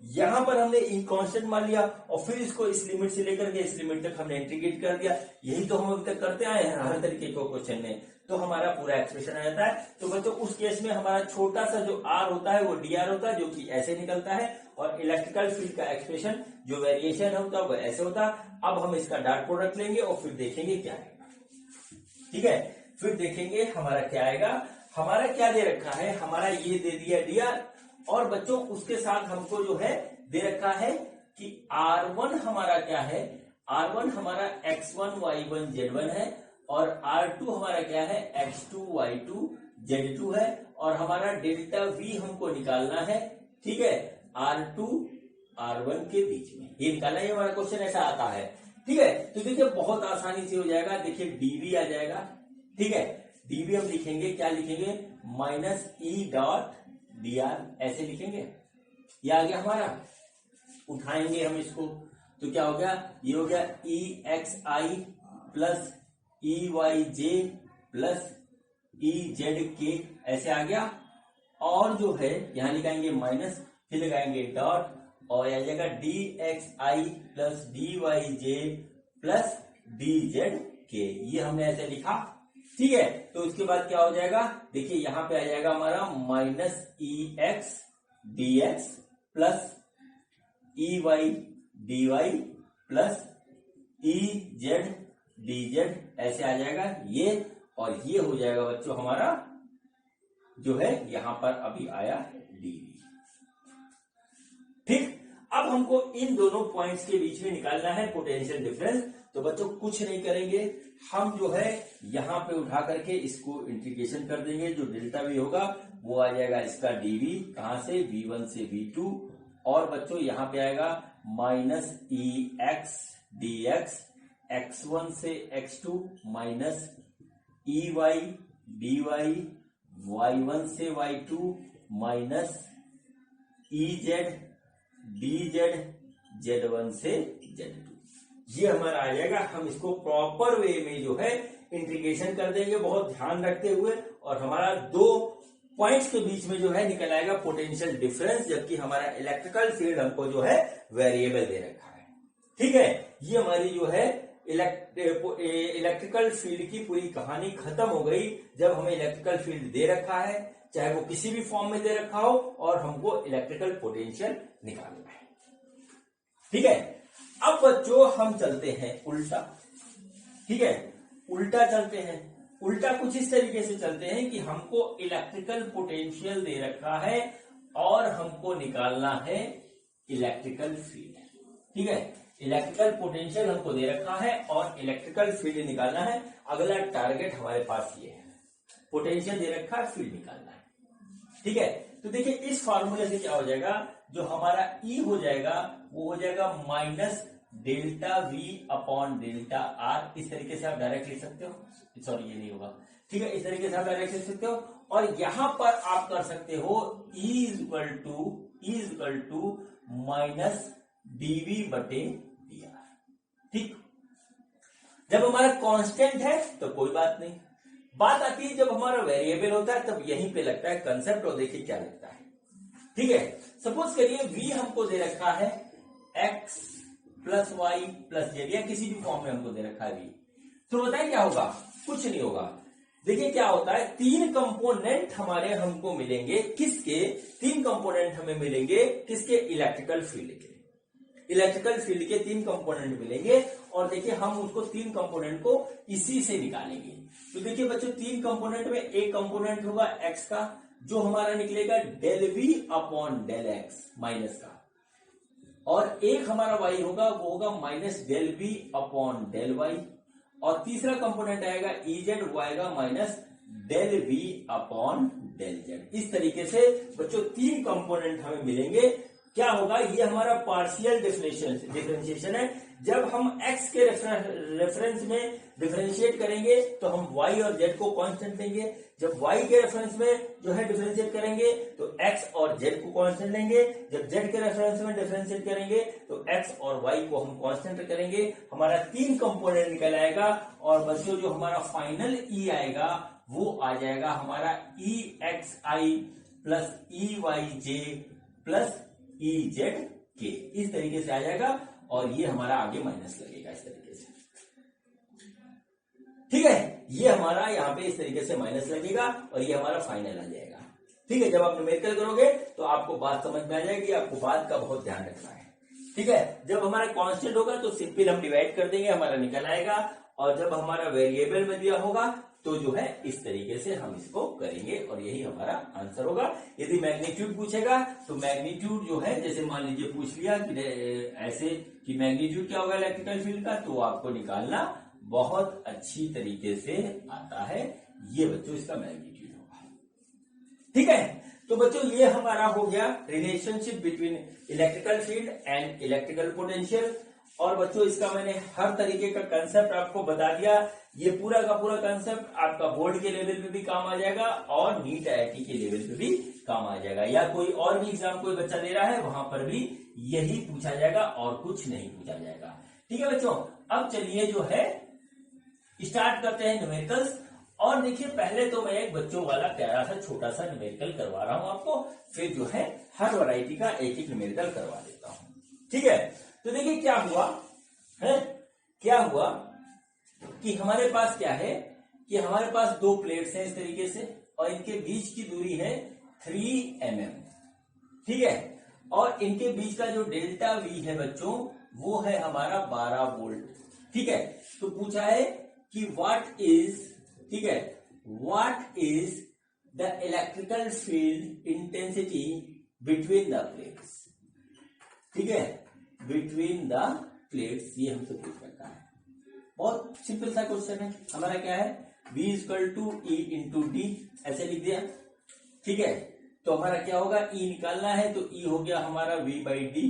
यहां पर हमने E कांस्टेंट मान लिया और फिर इसको इस लिमिट से लेकर के इस लिमिट तक हमने इंटीग्रेट कर दिया। यही तो हम अभी तक करते आए हैं हर तरीके के क्वेश्चन में, तो हमारा पूरा एक्सप्रेशन आ जाता है। तो बच्चों उस केस में हमारा छोटा सा जो R होता है वो DR होता है, जो कि ऐसे निकलता है, और इलेक्ट्रिकल फील्ड का एक्सप्रेशन जो वेरिएशन होता है वो ऐसे होता है। अब हम इसका डॉट प्रोडक्ट लेंगे और फिर देखेंगे क्या आएगा, ठीक है। फिर देखेंगे हमारा क्या आएगा, हमारा क्या दे रखा है, हमारा ये दे दिया DR, और बच्चों उसके साथ हमको जो है दे रखा है कि R1 हमारा क्या है, R1 हमारा X1 Y1 Z1 है, और R2 हमारा क्या है, X2 Y2 Z2 है, और हमारा डेल्टा V हमको निकालना है, ठीक है, R2 R1 के बीच में, ये निकालना है, हमारा क्वेश्चन ऐसा आता है, ठीक है। तो देखिए बहुत आसानी से हो जाएगा, देखिए dV आ जाएगा, ठीक है, dV हम लिखेंगे, क्या लिखेंगे, माइनस E डॉट DR, ऐसे लिखेंगे, ये आ गया हमारा। उठाएंगे हम इसको तो क्या हो गया, ये हो गया EXI plus EYJ plus EZK, ऐसे आ गया। और जो है यहां लगाएंगे माइनस, फिर लगाएंगे डॉट, और आ जाएगा DXI plus DYJ plus DZK, ये हमने ऐसे लिखा, ठीक है। तो उसके बाद क्या हो जाएगा, देखिए यहां पे आ जाएगा हमारा minus EX DX plus EY DY plus EZ DZ, ऐसे आ जाएगा ये, और ये हो जाएगा बच्चों हमारा जो है यहां पर अभी आया dV, ठीक। अब हमको इन दोनों पॉइंट्स के बीच में निकालना है पोटेंशियल डिफरेंस। तो बच्चों कुछ नहीं करेंगे, हम जो है यहां पे उठा करके इसको इंटीग्रेशन कर देंगे। जो डेल्टा वी होगा वो आ जाएगा इसका डीवी, कहां से, v1 से v2, और बच्चों यहां पे आएगा minus E X D X, x1 से x2 माइनस ई वाई डी वाई, y1 से y2 minus E Z D Z, z1 से z2। ये हमारा आ जाएगा। हम इसको प्रॉपर वे में जो है इंटीग्रेशन कर देंगे बहुत ध्यान रखते हुए, और हमारा दो पॉइंट्स के बीच में जो है निकल आएगा पोटेंशियल डिफरेंस, जबकि हमारा इलेक्ट्रिकल फील्ड हमको जो है वेरिएबल दे रखा है। ठीक है, ये हमारी जो है इलेक्ट्रिकल फील्ड की पूरी कहानी खत्म हो गई। जब हमें इलेक्ट्रिकल फील्ड दे रखा है, चाहे वो किसी भी फॉर्म में दे रखा हो, और हमको इलेक्ट्रिकल पोटेंशियल निकालना है। ठीक है, अब बच्चों हम चलते हैं उल्टा। ठीक है, उल्टा चलते हैं। उल्टा कुछ इस तरीके से चलते हैं कि हमको इलेक्ट्रिकल पोटेंशियल दे रखा है और हमको निकालना है इलेक्ट्रिकल फील्ड। ठीक है, इलेक्ट्रिकल पोटेंशियल हमको दे रखा है और इलेक्ट्रिकल फील्ड निकालना है। अगला टारगेट हमारे पास ये है, पोटेंशियल दे रखा है, फील्ड निकालना है। ठीक है, तो देखिए इस फॉर्मूले से क्या हो जाएगा, जो हमारा E हो जाएगा वो हो जाएगा minus delta V upon delta R। इस तरीके से आप डायरेक्ट लिख सकते हो, सॉरी ये नहीं होगा। ठीक है, इस तरीके से आप डायरेक्ट लिख सकते हो, और यहां पर आप कर सकते हो E equal to minus dV बटे dr। ठीक, जब हमारा कांस्टेंट है तो कोई बात नहीं, बात आती है जब हमारा वेरिएबल होता है तब यहीं पे लगता है कंसेप्ट, और देखिए क्या लगता है। ठीक है, सपोज करिए V हमको दे रखा है x plus Y plus Z, या किसी भी फॉर्म में हमको दे रखा है V, तो बताएं क्या होगा, कुछ नहीं होगा। देखिए क्या होता है, तीन कंपोनेंट हमारे हमको मिलेंगे, किसके, तीन कंपोनेंट हमें मिलेंगे, किसके, इलेक्ट्रिकल फील्ड के। इलेक्ट्रिकल फील्ड के तीन कंपोनेंट मिलेंगे, और देखिए हम उसको तीन कंपोनेंट को इसी से निकालेंगे। तो देखिए बच्चों, तीन कंपोनेंट में एक कंपोनेंट होगा x का, जो हमारा निकलेगा del V upon del X minus का, और एक हमारा y होगा, वो होगा minus del V upon del Y, और तीसरा कंपोनेंट आएगा ई जेड, वो आएगा minus del V upon del Z. इस तरीके से बच्चों तीन कंपोनेंट हमें मिलेंगे। क्या होगा, ये हमारा पार्शियल डिफरेंशिएशन है। जब हम x के रेफरेंस में डिफरेंशिएट करेंगे तो हम y और z को कांस्टेंट लेंगे, जब y के रेफरेंस में जो है डिफरेंशिएट करेंगे तो x और z को कांस्टेंट लेंगे, जब z के रेफरेंस में डिफरेंशिएट करेंगे तो x और y को हम कांस्टेंट करेंगे। हमारा तीन कंपोनेंट निकल आएगा, और बच्चों जो हमारा फाइनल E आएगा वो आ जाएगा हमारा EXI plus EYJ plus EZK। इस तरीके से आ जाएगा, और ये हमारा आगे माइनस लगेगा इस तरीके से। ठीक है, ये हमारा यहाँ पे इस तरीके से माइनस लगेगा, और ये हमारा फाइनल आ जाएगा। ठीक है, जब आप न्यूमेरिकल करोगे तो आपको बात समझ में आ जाएगी, आपको बात का बहुत ध्यान रखना है। ठीक है, जब हमारा कांस्टेंट होगा तो सिंपल हम डिवाइड कर देंगे, हमारा निकल आएगा, और जब हमारा वेरिएबल में दिया होगा तो जो है इस तरीके से हम इसको करेंगे, और यही हमारा आंसर होगा। यदि मैग्नीट्यूड पूछेगा तो मैग्नीट्यूड जो है, जैसे मान लीजिए पूछ लिया कि ऐसे कि मैग्नीट्यूड क्या होगा इलेक्ट्रिकल फील्ड का, तो आपको निकालना बहुत अच्छी तरीके से आता है। ये बच्चों इसका मैग्नीट्यूड होगा। ठीक है, तो बच्चों ये हमारा हो गया relationship between electrical field and electrical potential. और बच्चों इसका मैंने हर तरीके का कंसेप्ट आपको बता दिया। ये पूरा का पूरा कंसेप्ट आपका बोर्ड के लेवल पे भी काम आ जाएगा, और नीट IIT के लेवल पे भी काम आ जाएगा, या कोई और भी एग्जाम कोई बच्चा दे रहा है वहां पर भी यही पूछा जाएगा, और कुछ नहीं पूछा जाएगा। ठीक है बच्चों, अब चलिए जो है स्टार्ट करते हैं न्यूमेरिकल्स। और देखिए पहले तो मैं एक बच्चों वाला प्यारा सा छोटा सा न्यूमेरिकल करवा रहा हूं आपको, फिर जो है हर वैरायटी का एक एक न्यूमेरिकल करवा देता हूं। ठीक है, तो देखिए क्या हुआ है, क्या हुआ कि हमारे पास क्या है कि हमारे पास दो प्लेट्स हैं इस तरीके से, और इनके बीच की दूरी है 3 mm। ठीक है, और इनके बीच का जो डेल्टा V है बच्चों वो है हमारा 12 वोल्ट। ठीक है, तो पूछा है कि व्हाट इज, ठीक है, what is the electrical field intensity between the plates. ठीक है, बिटवीन द प्लेट्स, ये हमसे पूछ रखा है। बहुत सिंपल सा क्वेश्चन है। हमारा क्या है, V equal to E into D, ऐसे लिख दिया। ठीक है, तो हमारा क्या होगा, E निकालना है तो E हो गया हमारा V बाई डी।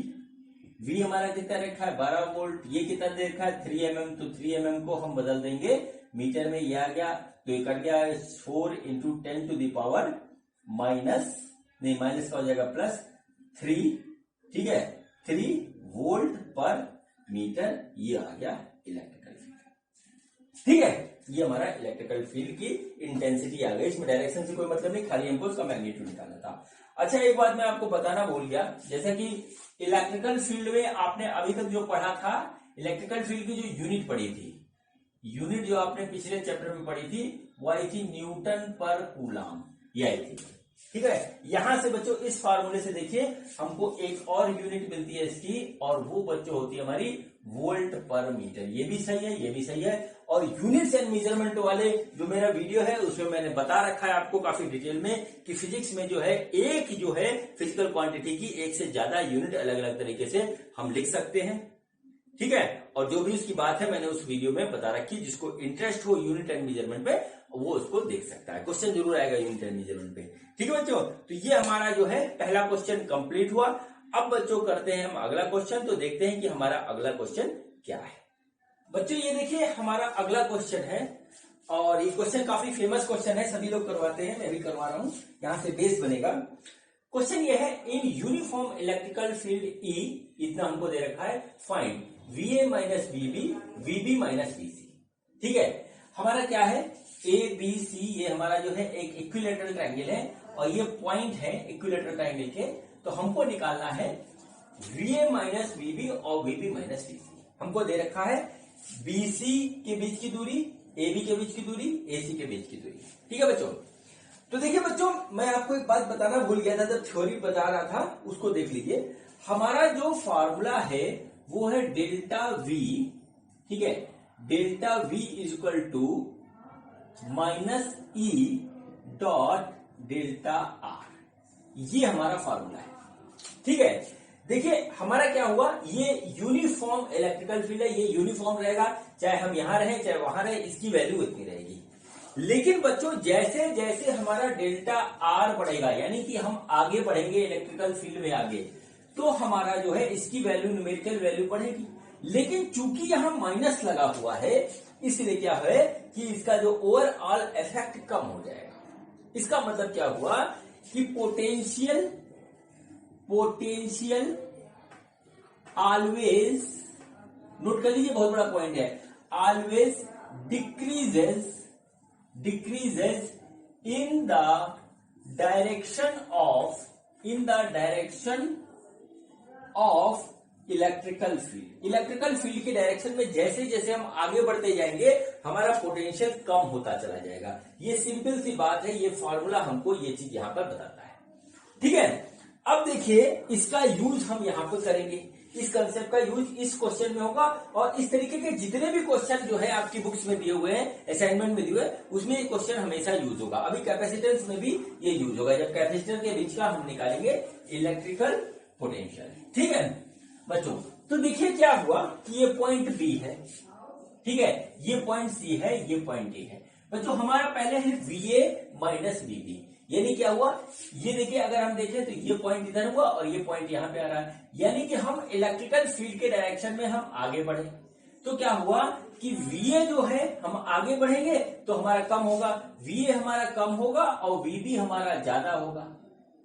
V हमारा कितना रखा है, 12 वोल्ट। ये कितना दे रखा है, 3 mm, तो 3 mm को हम बदल देंगे मीटर में, ये आ गया तो ये कट गया 4 into 10 to the power minus, नहीं माइनस का हो जाएगा प्लस 3। ठीक है, 3 वोल्ट पर मीटर, ये आ गया इलेक्ट्रिकल फील्ड। ठीक है, ये हमारा इलेक्ट्रिकल फील्ड की इंटेंसिटी आ गई। इसमें डायरेक्शन से कोई मतलब नहीं, खाली हमको उसका मैग्नीट्यूड निकालना था। अच्छा, एक बात मैं आपको बताना भूल गया, जैसा कि इलेक्ट्रिकल फील्ड में आपने अभी तक जो पढ़ा था, इलेक्ट्रिकल फील्ड की जो यूनिट पढ़ी थी, यूनिट जो आपने पिछले चैप्टर में पढ़ी थी, वो आई थी न्यूटन पर कूलम, ये आई थी। ठीक है, यहां से बच्चों इस फार्मूले से देखिए हमको एक और यूनिट मिलती है इसकी, और वो बच्चों होती है हमारी वोल्ट पर मीटर। ये भी सही है, ये भी सही है। और यूनिट्स एंड मेजरमेंट वाले जो मेरा वीडियो है उसमें मैंने बता रखा है आपको काफी डिटेल में कि फिजिक्स में जो है एक जो है फिजिकल क्वांटिटी की एक से ज्यादा यूनिट अलग अलग तरीके से हम लिख सकते हैं। ठीक है, और जो भी उसकी बात है मैंने उस वीडियो में बता रखी, जिसको इंटरेस्ट हो यूनिट एंड मेजरमेंट पे वो उसको देख सकता है। क्वेश्चन जरूर आएगा यूनिट एंड मेजरमेंट पे। ठीक है बच्चों, तो ये हमारा जो है पहला क्वेश्चन कंप्लीट हुआ। अब बच्चों करते हैं हम अगला क्वेश्चन, तो देखते हैं कि हमारा अगला क्वेश्चन क्या है। बच्चों ये देखिए हमारा अगला क्वेश्चन है, और ये क्वेश्चन काफी फेमस क्वेश्चन है, सभी लोग करवाते हैं, मैं भी करवा रहा हूं, यहां से बेस बनेगा। क्वेश्चन ये है, in uniform electrical field E, इतना हमको दे रखा है, find VA minus VB, VB minus VC। ठीक है, हमारा क्या है, ABC, ये हमारा जो है एक इक्विलेटरल ट्रायंगल है, और ये पॉइंट है इक्विलेटरल ट्रायंगल के, तो हमको निकालना है VA माइनस VB और VB माइनस VC। हमको दे रखा है BC के बीच की दूरी, AB के बीच की दूरी, AC के बीच की दूरी। ठीक है बच्चों, तो देखिए बच्चों मैं आपको एक बात बताना भूल गया था, जब थ्योरी बता रहा था उसको देख लीजिए। हमारा जो फार्मूला है वो है डेल्टा V। ठीक है, delta V is equal to minus E dot delta R, ये हमारा फार्मूला है। ठीक है, देखिए हमारा क्या हुआ, ये यूनिफॉर्म इलेक्ट्रिकल फील्ड है, ये यूनिफॉर्म रहेगा, चाहे हम यहां रहे चाहे वहां रहे, इसकी वैल्यू इतनी रहेगी। लेकिन बच्चों जैसे जैसे हमारा डेल्टा R बढ़ेगा, यानी कि हम आगे बढ़ेंगे इलेक्ट्रिकल फील्ड में आगे, तो हमारा जो है इसकी वैल्यू, न्यूमेरिकल वैल्यू बढ़ेगी। लेकिन चूंकि यहां माइनस लगा हुआ है, इसलिए क्या है कि इसका जो ओवरऑल इफेक्ट कम हो जाएगा। इसका मतलब क्या हुआ कि पोटेंशियल ऑलवेज, नोट कर लीजिए, बहुत बड़ा पॉइंट है, always decreases in the direction of electrical field. Electrical field के डायरेक्शन में जैसे जैसे हम आगे बढ़ते जाएंगे हमारा पोटेंशियल कम होता चला जाएगा। ये सिंपल सी बात है, ये फॉर्मूला हमको ये चीज यहां पर बताता है। ठीक है, अब देखिए इसका यूज हम यहां पर करेंगे, इस कंसेप्ट का यूज इस क्वेश्चन में होगा, और इस तरीके के जितने भी क्वेश्चन जो है आपकी बुक्स में दिए हुए हैं, असाइनमेंट में दिए हुए हैं, उसमें ये क्वेश्चन हमेशा यूज होगा। अभी कैपेसिटेंस में भी ये यूज होगा, जब कैपेसिटर के बीच का हम निकालेंगे इलेक्ट्रिकल पोटेंशियल। ठीक है बच्चों, तो देखिए क्या हुआ कि ये पॉइंट बी है, ठीक है, ये पॉइंट सी है, ये पॉइंट ए है। बच्चों हमारा पहले है VA माइनस VB, यानी क्या हुआ, ये देखिए अगर हम देखें तो ये पॉइंट इधर हुआ और ये पॉइंट यहां पे आ रहा है, यानी कि हम इलेक्ट्रिकल फील्ड के डायरेक्शन में हम आगे बढ़े। तो क्या हुआ कि VA जो है हम आगे बढ़ेंगे तो हमारा कम होगा, VA हमारा कम होगा और VB हमारा ज्यादा होगा।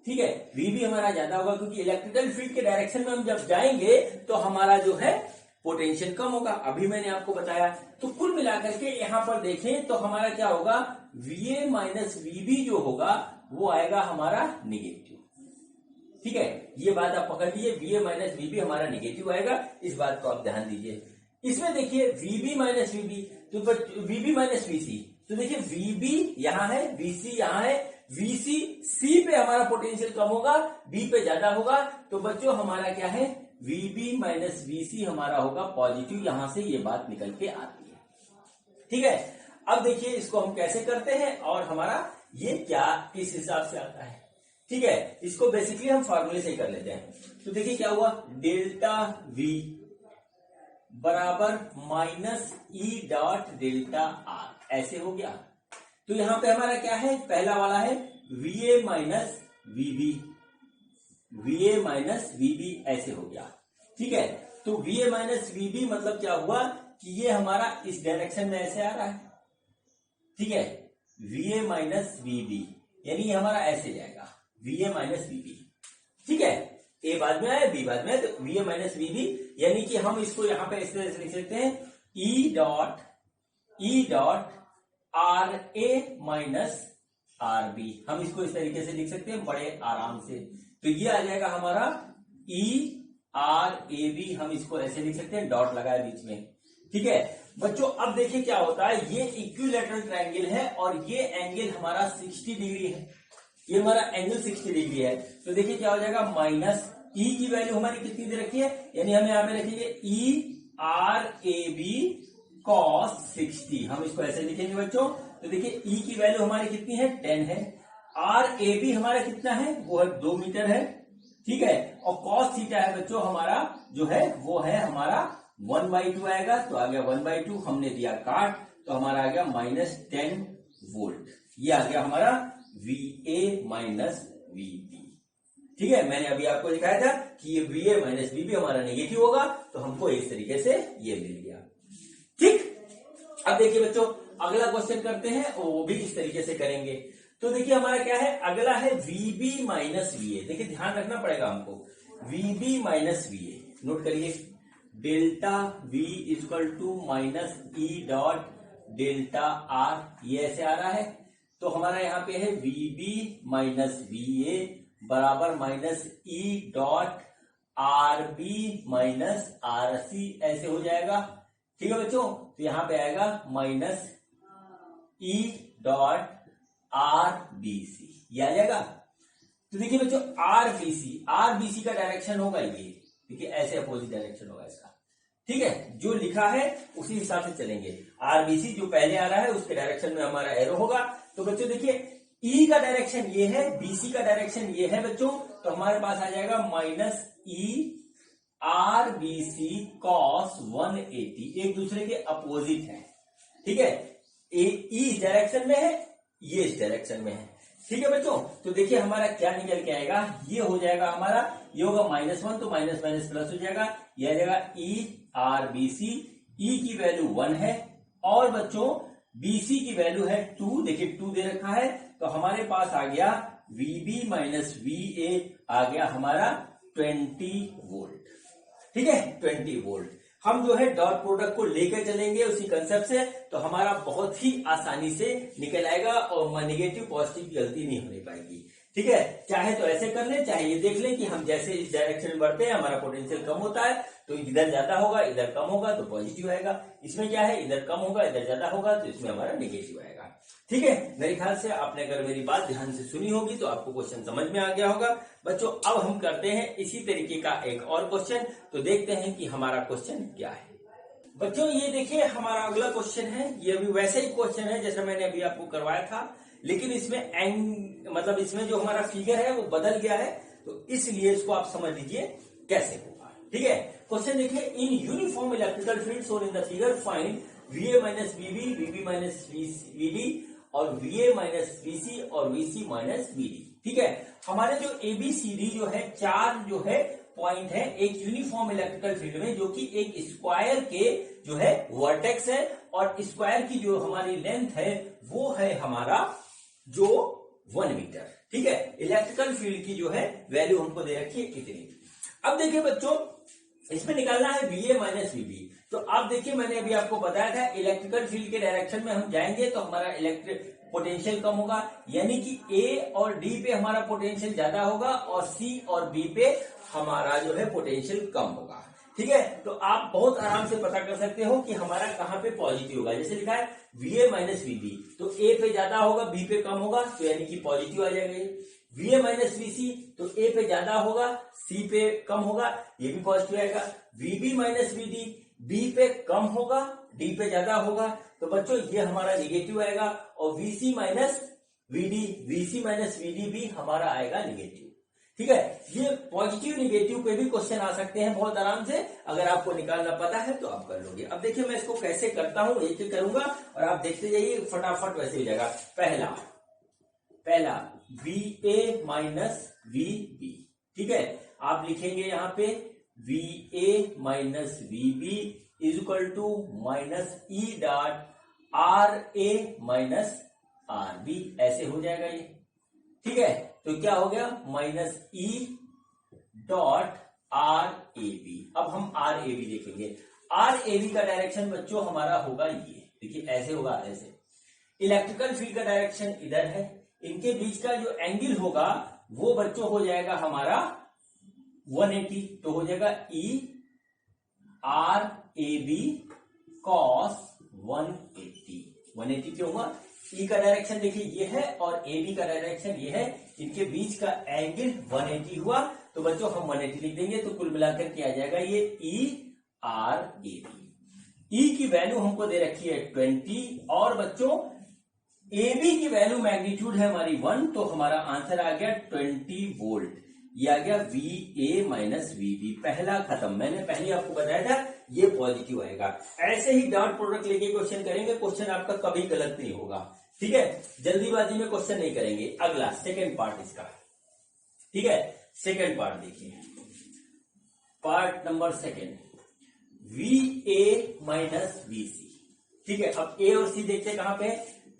ठीक है, VB हमारा ज्यादा होगा क्योंकि इलेक्ट्रिकल फील्ड के डायरेक्शन में हम जब जाएंगे तो हमारा जो है पोटेंशियल कम होगा, अभी मैंने आपको बताया। तो कुल मिलाकर के यहां पर देखें तो हमारा क्या होगा, VA माइनस VB जो होगा वो आएगा हमारा निगेटिव। ठीक है, ये बात आप पकड़ लीजिए, VA माइनस VB हमारा निगेटिव आएगा, इस बात को आप ध्यान दीजिए। इसमें देखिए VB माइनस VB, तो VB माइनस VC, तो देखिए VB यहां है, VC यहां है, VC C पे हमारा पोटेंशियल कम होगा, B पे ज्यादा होगा, तो बच्चों हमारा क्या है, VB माइनस VC हमारा होगा पॉजिटिव, यहां से ये बात निकल के आती है। ठीक है, अब देखिए इसको हम कैसे करते हैं और हमारा ये क्या किस हिसाब से आता है। ठीक है, इसको बेसिकली हम फॉर्मूले से ही कर लेते हैं। तो देखिए क्या हुआ, डेल्टा V बराबर minus E dot delta R, ऐसे हो गया। तो यहां पे हमारा क्या है, पहला वाला है VA minus VB, VA minus VB ऐसे हो गया। ठीक है, तो VA माइनस VB मतलब क्या हुआ कि ये हमारा इस डायरेक्शन में ऐसे आ रहा है। ठीक है, VA माइनस VB यानी ये हमारा ऐसे जाएगा, VA माइनस VB। ठीक है, A बाद में आया, B बाद में, तो VA माइनस VB यानी कि हम इसको यहां पे इस तरह से लिख सकते हैं E dot RA minus RB, हम इसको इस तरीके से लिख सकते हैं बड़े आराम से। तो ये आ जाएगा हमारा ERAB, हम इसको ऐसे लिख सकते हैं, डॉट लगाया बीच में। ठीक है बच्चों, अब देखिए क्या होता है, ये इक्विलैटरल ट्रायंगल है और ये एंगल हमारा 60 डिग्री है, ये हमारा एंगल 60 डिग्री है। तो देखिए क्या हो जाएगा, माइनस E की वैल्यू हमारी कितनी दे रखी है, यानी हम यहाँ पे रखेंगे ERAB cos 60, हम इसको ऐसे लिखेंगे बच्चों। तो देखिए E की वैल्यू हमारी कितनी है, 10 है, RAB हमारा कितना है, वो है 2 मीटर है। ठीक है, और cos थीटा है बच्चों हमारा जो है वो है हमारा 1/2 आएगा, तो आ गया 1/2, हमने दिया काट, तो हमारा आ गया माइनस 10 वोल्ट, ये आ गया हमारा VA माइनस VB। ठीक है, मैंने अभी आपको दिखाया था कि ये VA माइनस VB हमारा नेगेटिव होगा, तो हमको इस तरीके से ये मिल गया। ठीक, अब देखिए बच्चों अगला क्वेश्चन करते हैं, और वो भी इस तरीके से करेंगे। तो देखिए हमारा क्या है, अगला है VB माइनस VA। देखिए ध्यान रखना पड़ेगा हमको, VB माइनस VA नोट करिए, delta V equal to minus E dot delta R, ये ऐसे आ रहा है। तो हमारा यहाँ पे है VB माइनस VA बराबर minus E dot RB minus RC, ऐसे हो जाएगा। ठीक है बच्चों, तो यहां पे आएगा माइनस E डॉट RBC, ये आ जाएगा। तो देखिए बच्चों RBC का डायरेक्शन होगा ये, देखिए ऐसे अपोजिट डायरेक्शन होगा इसका। ठीक है, जो लिखा है उसी हिसाब से चलेंगे। RBC जो पहले आ रहा है उसके डायरेक्शन में हमारा एरो होगा। तो बच्चों देखिए E का डायरेक्शन ये है, BC का डायरेक्शन ये है बच्चों, तो हमारे पास आ जाएगा माइनस E RBC cos 180, एक दूसरे के अपोजिट है। ठीक है, E इस डायरेक्शन में है, ये इस डायरेक्शन में है। ठीक है बच्चों, तो देखिए हमारा क्या निकल के आएगा, ये हो जाएगा हमारा, ये होगा -1, तो माइनस माइनस प्लस हो जाएगा, ये आ जाएगा ERBC। E की वैल्यू 1 है और बच्चों BC की वैल्यू है 2, देखिए 2 दे रखा है, तो हमारे पास आ गया VB माइनस VA, आ गया हमारा 20 वोल्ट। ठीक है, 20 वोल्ट। हम जो है डॉट प्रोडक्ट को लेकर चलेंगे उसी कंसेप्ट से, तो हमारा बहुत ही आसानी से निकल आएगा और नेगेटिव पॉजिटिव की गलती नहीं होने पाएगी। ठीक है, चाहे तो ऐसे कर लें, चाहे ये देख लें कि हम जैसे इस डायरेक्शन में बढ़ते हैं हमारा पोटेंशियल कम होता है, तो इधर ज्यादा होगा इधर कम होगा तो पॉजिटिव आएगा। इसमें क्या है, इधर कम होगा इधर ज्यादा होगा तो इसमें हमारा नेगेटिव आएगा। ठीक है, मेरे ख्याल से आपने अगर मेरी बात ध्यान से सुनी होगी तो आपको क्वेश्चन समझ में आ गया होगा। बच्चों अब हम करते हैं इसी तरीके का एक और क्वेश्चन, तो देखते हैं कि हमारा क्वेश्चन क्या है। बच्चों ये देखिए हमारा अगला क्वेश्चन है, ये भी वैसे ही क्वेश्चन है जैसा मैंने अभी आपको करवाया था, लेकिन इसमें मतलब इसमें जो हमारा फिगर है वो बदल गया है, तो इसलिए इसको आप समझ लीजिए कैसे होगा। ठीक है, क्वेश्चन देखिए, in uniform electrical field shown in the figure find VA minus VB, VB minus VD और VA माइनस VC और VC माइनस VD। ठीक है, हमारे जो ABCD जो है, चार जो है पॉइंट है एक यूनिफॉर्म इलेक्ट्रिकल फील्ड में, जो कि एक स्क्वायर के जो है वर्टेक्स है, और स्क्वायर की जो हमारी लेंथ है वो है हमारा जो 1 मीटर। ठीक है, इलेक्ट्रिकल फील्ड की जो है वैल्यू हमको दे रखी है इतनी। अब देखिए बच्चों इसमें निकालना है VA माइनस VB। तो आप देखिए मैंने अभी आपको बताया था इलेक्ट्रिकल फील्ड के डायरेक्शन में हम जाएंगे तो हमारा इलेक्ट्रिक पोटेंशियल कम होगा, यानी कि A और D पे हमारा पोटेंशियल ज्यादा होगा और C और B पे हमारा जो है पोटेंशियल कम होगा। ठीक है, तो आप बहुत आराम से पता कर सकते हो कि हमारा कहां पे पॉजिटिव होगा। जैसे लिखा है VA माइनस VB, तो A पे ज्यादा होगा B पे कम होगा, तो यानी कि पॉजिटिव आ जाएगा। VA माइनस VC, तो A पे ज्यादा होगा C पे कम होगा, ये भी पॉजिटिव आएगा। VB माइनस VD, B पे कम होगा D पे ज्यादा होगा, तो बच्चों ये हमारा निगेटिव आएगा। और VC minus VD VC minus VD भी हमारा आएगा निगेटिव। ठीक है, ये पॉजिटिव निगेटिव पे भी क्वेश्चन आ सकते हैं बहुत आराम से, अगर आपको निकालना पता है तो आप कर लोगे। अब देखिए मैं इसको कैसे करता हूं, एक एक करूंगा और आप देखते जाइए, फटाफट वैसे हो जाएगा। पहला VA माइनस VB, ठीक है, आप लिखेंगे यहां पे VA minus VB is equal to minus E dot RA minus RB, ऐसे हो जाएगा ये। ठीक है, तो क्या हो गया, माइनस E डॉट RAB। अब हम RAB देखेंगे। RAB का डायरेक्शन बच्चों हमारा होगा ये, देखिए ऐसे होगा, ऐसे। इलेक्ट्रिकल फील्ड का डायरेक्शन इधर है, इनके बीच का जो एंगल होगा वो बच्चों हो जाएगा हमारा 180, तो हो जाएगा ERAB cos 180। 180 क्यों हुआ, E का डायरेक्शन देखिए ये है और AB का डायरेक्शन ये है, इनके बीच का एंगल 180 हुआ, तो बच्चों हम 180 लिख देंगे, तो कुल मिलाकर क्या आ जाएगा ये ERAB। E की वैल्यू हमको दे रखी है 20 और बच्चों AB की वैल्यू मैग्नीट्यूड है हमारी 1, तो हमारा आंसर आ गया 20 वोल्ट। ये आ गया VA माइनस VB, पहला खत्म। मैंने पहले आपको बताया था ये पॉजिटिव आएगा। ऐसे ही डॉट प्रोडक्ट लेके क्वेश्चन करेंगे, क्वेश्चन आपका कभी गलत नहीं होगा। ठीक है, जल्दीबाजी में क्वेश्चन नहीं करेंगे। अगला सेकंड पार्ट इसका, ठीक है, सेकंड पार्ट देखिए, part number second, VA minus VC। ठीक है, अब A और C देखते हैं कहां पे,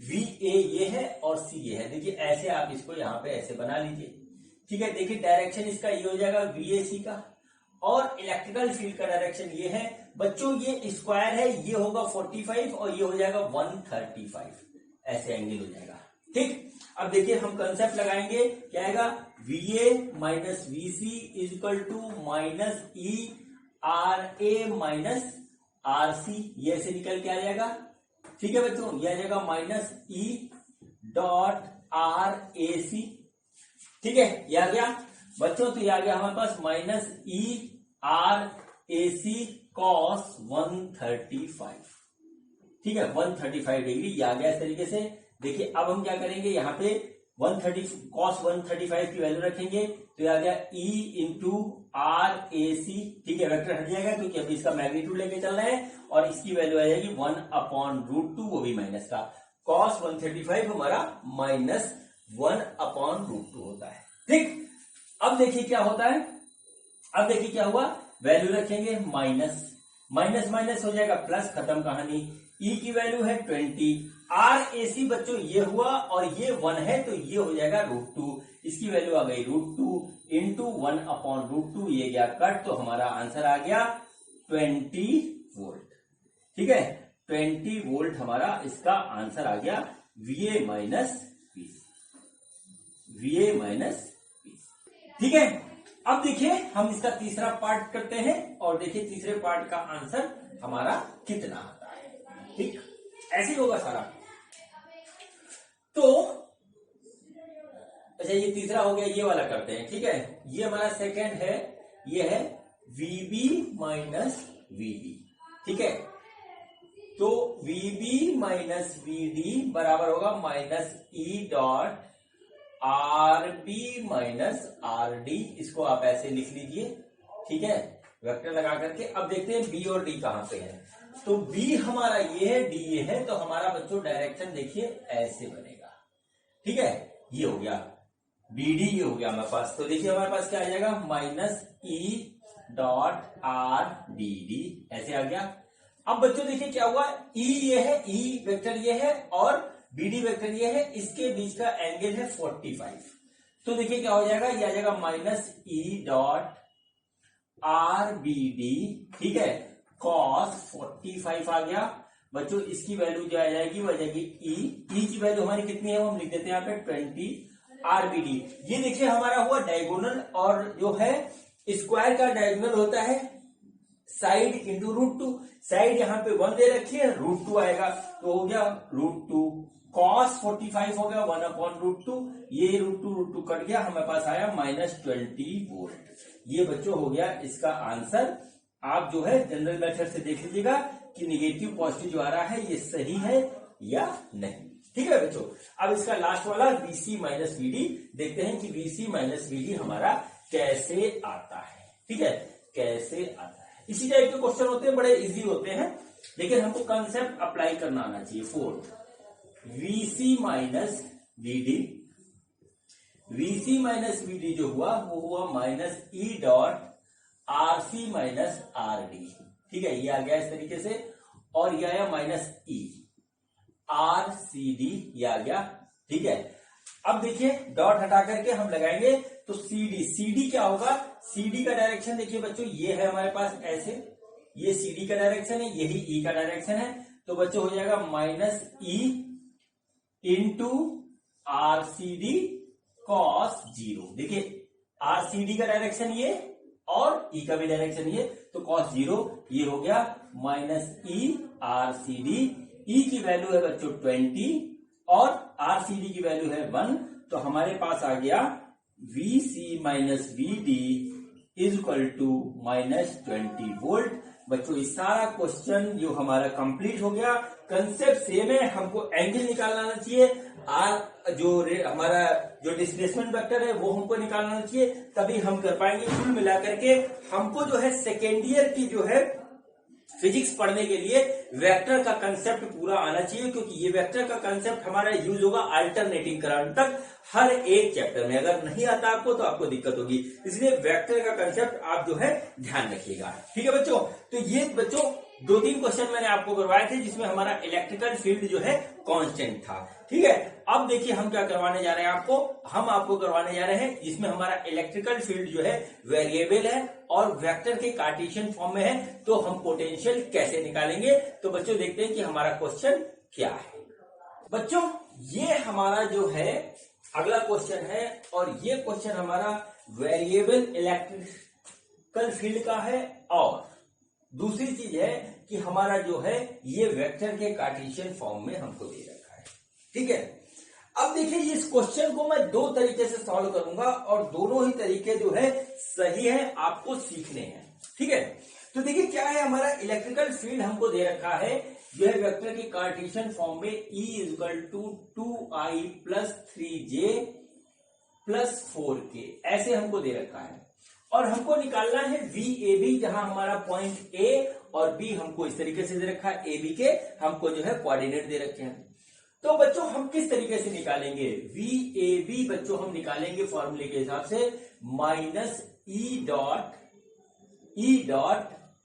VA ये है और C ये है। देखिए ऐसे आप इसको यहां पे ऐसे बना लीजिए। ठीक है, देखिए डायरेक्शन इसका ये हो जाएगा VAC का, और इलेक्ट्रिकल फील्ड का डायरेक्शन ये है बच्चों, ये स्क्वायर है, ये होगा 45 और ये हो जाएगा 135, ऐसे एंगल हो जाएगा। ठीक, अब देखिए हम कंसेप्ट लगाएंगे, क्या आएगा, VA minus VC is equal to minus ERA minus RC, ये ऐसे निकल के आ जाएगा। ठीक है बच्चों, ये आ जाएगा माइनस E डॉट RAC। ठीक है, ये आ गया बच्चों, तो ये आ गया हमारे पास माइनस ERAC cos 135। ठीक है, 135 डिग्री, ये आ गया इस तरीके से। देखिए अब हम क्या करेंगे, यहाँ पे 130 cos 135 की वैल्यू रखेंगे, तो ये आ गया E इंटू RAC। ठीक है, वेक्टर हट जाएगा क्योंकि अभी इसका मैग्नीट्यूड लेके चल रहे हैं, और इसकी वैल्यू आ जाएगी 1/√2, वो भी माइनस का। cos 135 हमारा माइनस 1/√2 होता है। ठीक, अब देखिए क्या होता है, अब देखिए क्या हुआ, वैल्यू रखेंगे माइनस, माइनस माइनस हो जाएगा प्लस, खत्म कहानी। E की वैल्यू है 20, RAC बच्चों ये हुआ और ये 1 है, तो ये हो जाएगा √2, इसकी वैल्यू आ गई √2 इंटू 1/√2, ये गया कट, तो हमारा आंसर आ गया 20 वोल्ट। ठीक है, 20 वोल्ट हमारा इसका आंसर आ गया, VA माइनस VA माइनस। ठीक है, अब देखिए हम इसका तीसरा पार्ट करते हैं और देखिए तीसरे पार्ट का आंसर हमारा कितना आता है। ठीक, ऐसे ही होगा सारा। तो अच्छा, ये तीसरा हो गया, ये वाला करते हैं। ठीक है, ये हमारा सेकंड है, ये है VB माइनस VD। ठीक है, तो VB माइनस VD बराबर होगा minus E dot RB minus RD, इसको आप ऐसे लिख लीजिए। ठीक है, वेक्टर लगा करके। अब देखते हैं B और D कहां पे है, तो B हमारा ये है, D ये है, तो हमारा बच्चों डायरेक्शन देखिए ऐसे बनेगा। ठीक है, ये हो गया BD, ये हो गया हमारे पास। तो देखिए हमारे पास क्या आ जाएगा, माइनस E डॉट RDD, ऐसे आ गया। अब बच्चों देखिए क्या हुआ, E ये है, E वेक्टर ये है और BD वेक्टर ये है, इसके बीच का एंगल है 45, तो देखिए क्या हो जाएगा, ये आ जाएगा माइनस E डॉट RBD। ठीक है, cos 45 आ गया बच्चों, इसकी वैल्यू जो आ जाएगी वो आ जाएगी E की वैल्यू हमारी कितनी है, वो हम लिख देते हैं यहाँ पे 20 RBD। ये देखिए हमारा हुआ डायगोनल, और जो है स्क्वायर का डायगोनल होता है साइड इंटू √2, साइड यहाँ पे 1 दे रखी है, √2 आएगा, तो हो गया √2, cos 45 हो गया 1/√2, ये √2 कट गया, हमारे पास आया माइनस 20 वोल्ट। ये बच्चों हो गया इसका आंसर। आप जो है जनरल मेथड से देख लीजिएगा कि निगेटिव पॉजिटिव जो आ रहा है ये सही है या नहीं। ठीक है बच्चों। अब इसका लास्ट वाला VC माइनस VD देखते हैं कि VC माइनस VD हमारा कैसे आता है। ठीक है, कैसे आता है। इसी टाइप के क्वेश्चन होते हैं, बड़े इजी होते हैं, लेकिन हमको कंसेप्ट अप्लाई करना आना चाहिए। Fourth, VC minus VD, VC minus VD जो हुआ वो हुआ minus E dot RC minus RD। ठीक है, ये आ गया इस तरीके से, और ये आया माइनस E RCD, ये आ गया। ठीक है, अब देखिए डॉट हटा करके हम लगाएंगे तो CD क्या होगा, CD का डायरेक्शन देखिए बच्चों, ये है हमारे पास ऐसे, ये CD का डायरेक्शन है, यही E का डायरेक्शन है, तो बच्चों हो जाएगा minus E into RCD cos 0। देखिए RCD का डायरेक्शन ये और E का भी डायरेक्शन ये, तो cos 0 ये हो गया माइनस E RCD। E की वैल्यू है बच्चों 20 और RCD की वैल्यू है 1, तो हमारे पास आ गया VC minus VD is equal to minus 20 volt. बच्चों इस सारा क्वेश्चन जो हमारा कंप्लीट हो गया। कंसेप्ट सेम है, हमको एंगल निकालना आना चाहिए, हमारा जो डिस्प्लेसमेंट वेक्टर है वो हमको निकालना आना चाहिए, तभी हम कर पाएंगे। कुल मिलाकर के हमको जो है सेकेंड ईयर की जो है फिजिक्स पढ़ने के लिए वेक्टर का कंसेप्ट पूरा आना चाहिए, क्योंकि ये वेक्टर का कंसेप्ट हमारा यूज होगा अल्टरनेटिंग करंट तक हर एक चैप्टर में। अगर नहीं आता आपको तो आपको दिक्कत होगी, इसलिए वेक्टर का कंसेप्ट आप जो है ध्यान रखिएगा। ठीक है बच्चों, तो ये बच्चों 2-3 क्वेश्चन मैंने आपको करवाए थे जिसमें हमारा इलेक्ट्रिकल फील्ड जो है कांस्टेंट था। ठीक है, अब देखिए हम क्या करवाने जा रहे हैं आपको, हम आपको करवाने जा रहे हैं जिसमें हमारा इलेक्ट्रिकल फील्ड जो है वेरिएबल है और वेक्टर के कार्टेशियन फॉर्म में है, तो हम पोटेंशियल कैसे निकालेंगे। तो बच्चों देखते हैं कि हमारा क्वेश्चन क्या है। बच्चों ये हमारा जो है अगला क्वेश्चन है, और ये क्वेश्चन हमारा वेरिएबल इलेक्ट्रिकल फील्ड का है, और दूसरी चीज है कि हमारा जो है ये वेक्टर के कार्टेशियन फॉर्म में हमको दे रखा है। ठीक है, अब देखिए इस क्वेश्चन को मैं 2 तरीके से सॉल्व करूंगा, और दोनों ही तरीके जो है सही है, आपको सीखने हैं। ठीक है, तो देखिए क्या है, हमारा इलेक्ट्रिकल फील्ड हमको दे रखा है जो है वेक्टर की कार्टेशियन फॉर्म में E is equal to 2I plus 3J plus 4K, ऐसे हमको दे रखा है, और हमको निकालना है VAB, जहां हमारा पॉइंट A और B हमको इस तरीके से दे रखा है, AB के हमको जो है कोऑर्डिनेट दे रखे हैं। तो बच्चों हम किस तरीके से निकालेंगे VAB, बच्चों हम निकालेंगे फॉर्मूले के हिसाब से माइनस E डॉट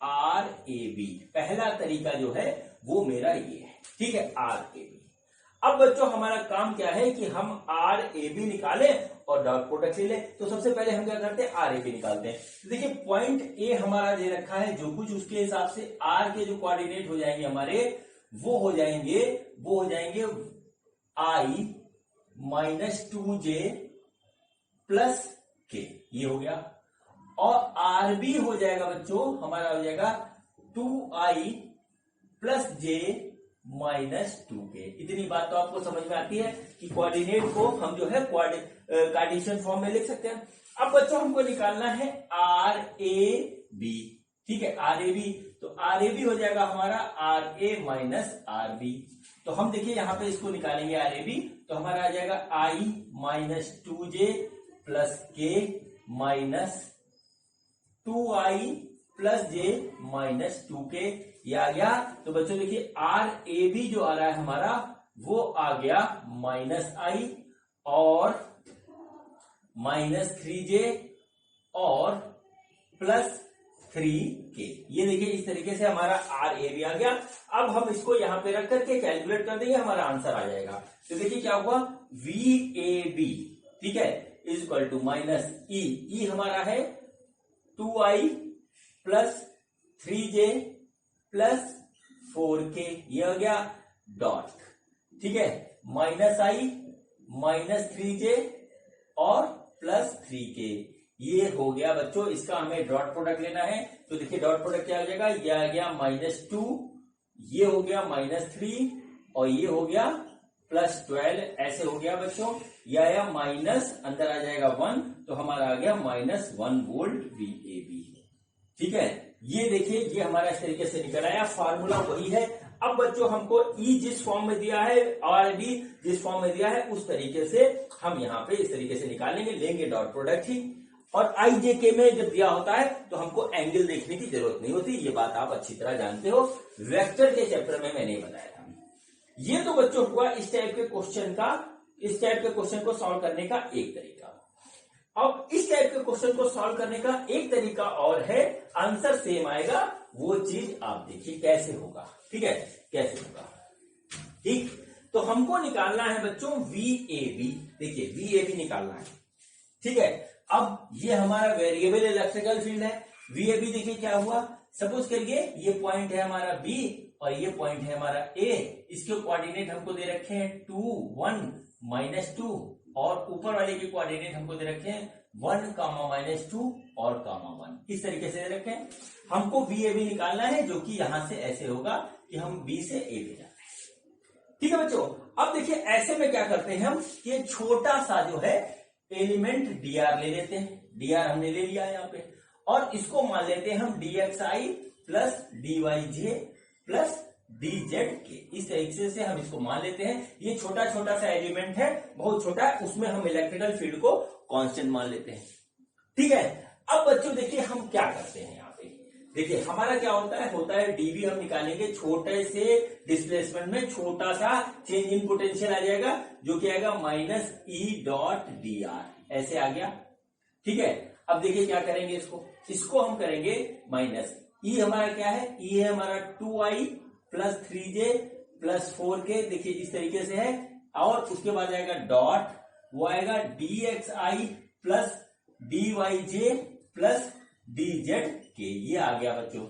RAB। पहला तरीका जो है वो मेरा ये है। ठीक है, RAB। अब बच्चों हमारा काम क्या है कि हम RAB निकालें और डॉट प्रोडक्ट ले लें। तो सबसे पहले हम क्या करते हैं, RAB निकालते हैं। तो देखिए पॉइंट A हमारा दे रखा है, जो कुछ उसके हिसाब से R के जो कोऑर्डिनेट हो जाएंगे हमारे, वो हो जाएंगे I minus 2J plus K, ये हो गया। और RB हो जाएगा बच्चों हमारा, हो जाएगा 2I plus J minus 2K। इतनी बात तो आपको समझ में आती है कि कोऑर्डिनेट को हम जो है कार्टेशियन फॉर्म में लिख सकते हैं। अब बच्चों हमको निकालना है RAB। ठीक है, RAB, तो RAB हो जाएगा हमारा RA माइनस RB। तो हम देखिए यहां पे इसको निकालेंगे RAB, तो हमारा आ जाएगा I minus 2J plus K minus 2I plus J minus 2K, ये आ गया। तो बच्चों देखिए RAB जो आ रहा है हमारा, वो आ गया माइनस I और माइनस 3J और प्लस 3K। ये देखिए इस तरीके से हमारा RAB आ गया। अब हम इसको यहां पे रख करके कैलकुलेट कर देंगे, हमारा आंसर आ जाएगा। तो देखिए क्या हुआ, VAB, ठीक है, is equal to minus E हमारा है 2I plus 3J plus 4K, ये हो गया डॉट। ठीक है, माइनस I माइनस 3J और प्लस 3K, ये हो गया बच्चों। इसका हमें डॉट प्रोडक्ट लेना है, तो देखिए डॉट प्रोडक्ट क्या हो जाएगा, ये आ गया माइनस 2, ये हो गया माइनस 3 और ये हो गया प्लस 12, ऐसे हो गया बच्चों। ये आया माइनस, अंदर आ जाएगा 1, तो हमारा आ गया माइनस 1 वोल्ट VAB। ठीक है, ये देखिए ये हमारा इस तरीके से निकल आया, फार्मूला वही है। अब बच्चों हमको ई जिस फॉर्म में दिया है और बी जिस फॉर्म में दिया है उस तरीके से हम यहाँ पे इस तरीके से निकालेंगे, लेंगे डॉट प्रोडक्ट ही। और आई जे के में जब दिया होता है तो हमको एंगल देखने की जरूरत नहीं होती, ये बात आप अच्छी तरह जानते हो, वेक्टर के चैप्टर में मैंने बताया था। ये तो बच्चों हुआ इस टाइप के क्वेश्चन को सॉल्व करने का एक तरीका। अब इस टाइप के क्वेश्चन को सॉल्व करने का एक तरीका और है, आंसर सेम आएगा, वो चीज आप देखिए कैसे होगा। ठीक है, कैसे होगा। ठीक, तो हमको निकालना है बच्चों VAB। देखिए VAB निकालना है। ठीक है, अब ये हमारा वेरिएबल इलेक्ट्रिकल फील्ड है। VAB देखिए क्या हुआ, सपोज करिए ये पॉइंट है हमारा B और ये पॉइंट है हमारा A। इसके कोऑर्डिनेट हमको दे रखे हैं 2, 1, -2 और ऊपर वाले के कोऑर्डिनेट हमको दे रखे हैं 1, -2 और 1। इस तरीके से दे रखे हैं। हमको VAB निकालना है, जो कि यहां से ऐसे होगा कि हम B से A पे जाते हैं। ठीक है बच्चों, अब देखिए ऐसे में क्या करते हैं हम, ये छोटा सा जो है एलिमेंट dr ले लेते हैं। dr हमने ले लिया यहाँ पे, और इसको मान लेते हैं हम dxi plus dyj plus dzk। इस तरीके से हम इसको मान लेते हैं। ये छोटा छोटा सा एलिमेंट है, बहुत छोटा है, उसमें हम इलेक्ट्रिकल फील्ड को कांस्टेंट मान लेते हैं। ठीक है, अब बच्चों देखिए हम क्या करते हैं यहाँ पे। देखिए हमारा क्या होता है dv हम निकालेंगे, छोटे से डिस्प्लेसमेंट में छोटा सा चेंज इन पोटेंशियल आ जाएगा, जो कि आएगा -E.dr, ऐसे आ गया। ठीक है, अब देखिए क्या करेंगे, इसको हम करेंगे माइनस E हमारा क्या है, E है हमारा 2i plus 3j plus 4k। देखिए इस तरीके से है, और उसके बाद आएगा डॉट, वो आएगा dxi plus dyj plus dzk। ये आ गया बच्चों।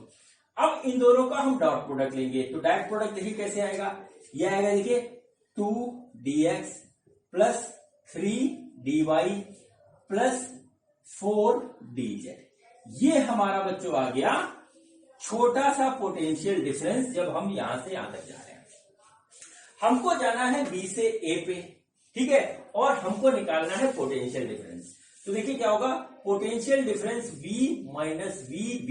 अब इन दोनों का हम डॉट प्रोडक्ट लेंगे, तो डॉट प्रोडक्ट देखिए कैसे आएगा, ये आएगा देखिए 2dx plus 3dy plus 4dz। ये हमारा बच्चों आ गया छोटा सा पोटेंशियल डिफरेंस, जब हम यहां से यहां तक जा रहे हैं। हमको जाना है B से A पे। ठीक है, और हमको निकालना है पोटेंशियल डिफरेंस। तो देखिए क्या होगा, potential difference V minus VB,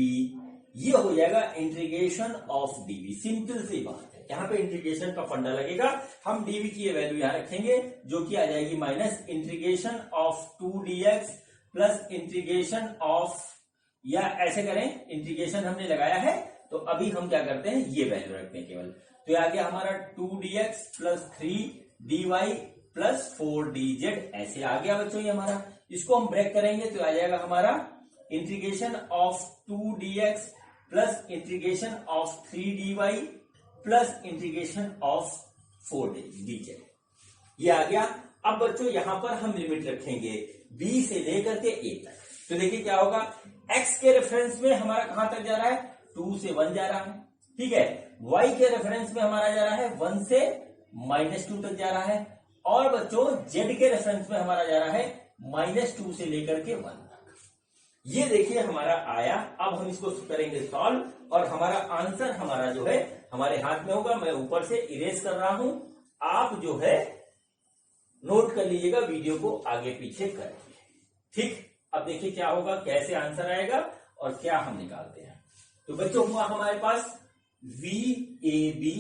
ये हो जाएगा इंटीग्रेशन ऑफ dV। सिंपल सी बात है, यहाँ पे इंटीग्रेशन का फंडा लगेगा। हम dV की ये वैल्यू यहां रखेंगे, जो कि आ जाएगी minus integration of 2dx plus integration of, या ऐसे करें, इंटीग्रेशन हमने लगाया है तो अभी हम क्या करते हैं, ये वैल्यू रखते हैं केवल। तो आ गया हमारा 2dx plus 3dy plus 4dz, ऐसे आ गया बच्चों ये हमारा। इसको हम ब्रेक करेंगे तो आ जाएगा हमारा integration of 2dx plus integration of 3dy plus integration of 4dz, ये आ गया। अब बच्चों यहां पर हम लिमिट रखेंगे B से लेकर के A तक। तो देखिए क्या होगा, x के रेफरेंस में हमारा कहां तक जा रहा है, 2 से 1 जा रहा है। ठीक है, y के रेफरेंस में हमारा जा रहा है 1 से -2 तक जा रहा है, और बच्चों z के रेफरेंस में हमारा जा रहा है -2 से लेकर के 1 तक। ये देखिए हमारा आया। अब हम इसको करेंगे सॉल्व, और हमारा आंसर हमारा जो है हमारे हाथ में होगा। मैं ऊपर से इरेज कर रहा हूं, आप जो है नोट कर लीजिएगा, वीडियो को आगे पीछे करेंगे। ठीक, अब देखिए क्या होगा, कैसे आंसर आएगा और क्या हम निकालते हैं। तो बच्चों हुआ हमारे पास VAB।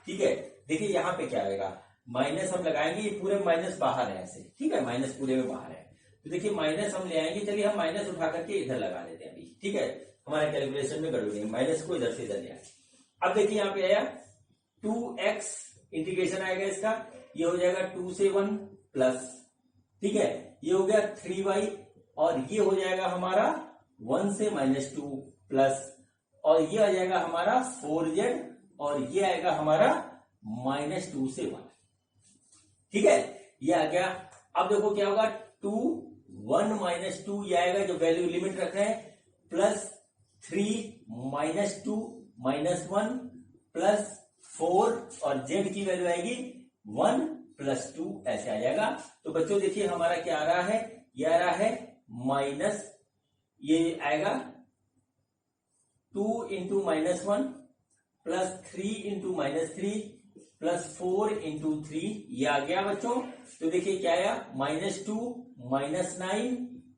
ठीक है, देखिए यहां पे क्या आएगा, माइनस हम लगाएंगे, ये पूरे माइनस बाहर है ऐसे। ठीक है, माइनस पूरे में बाहर है, तो देखिए माइनस हम ले आएंगे। चलिए हम माइनस उठा करके इधर लगा लेते हैं अभी। ठीक है, हमारे कैलकुलेशन में गड़बड़ी है, माइनस को इधर से इधर ले आए। अब देखिए यहाँ पे आया 2x, इंटीग्रेशन आएगा इसका, ये हो जाएगा 2 से 1 प्लस, ठीक है, ये हो गया 3y, और ये हो जाएगा हमारा 1 से -2 प्लस, और ये आ जाएगा हमारा 4z, और ये आएगा हमारा -2 से 1। ठीक है, ये आ गया। अब देखो क्या होगा, 2, 1 -2, ये आएगा जो वैल्यू लिमिट रख रहे हैं, प्लस 3 -2 -1 प्लस 4, और z की वैल्यू आएगी 1 + 2, ऐसे आ जाएगा। तो बच्चों देखिए हमारा क्या आ रहा है, ये आ रहा है माइनस, ये आएगा 2 × -1 प्लस 3 × -3 प्लस 4 × 3, ये आ गया बच्चों। तो देखिए क्या आया, -2 -9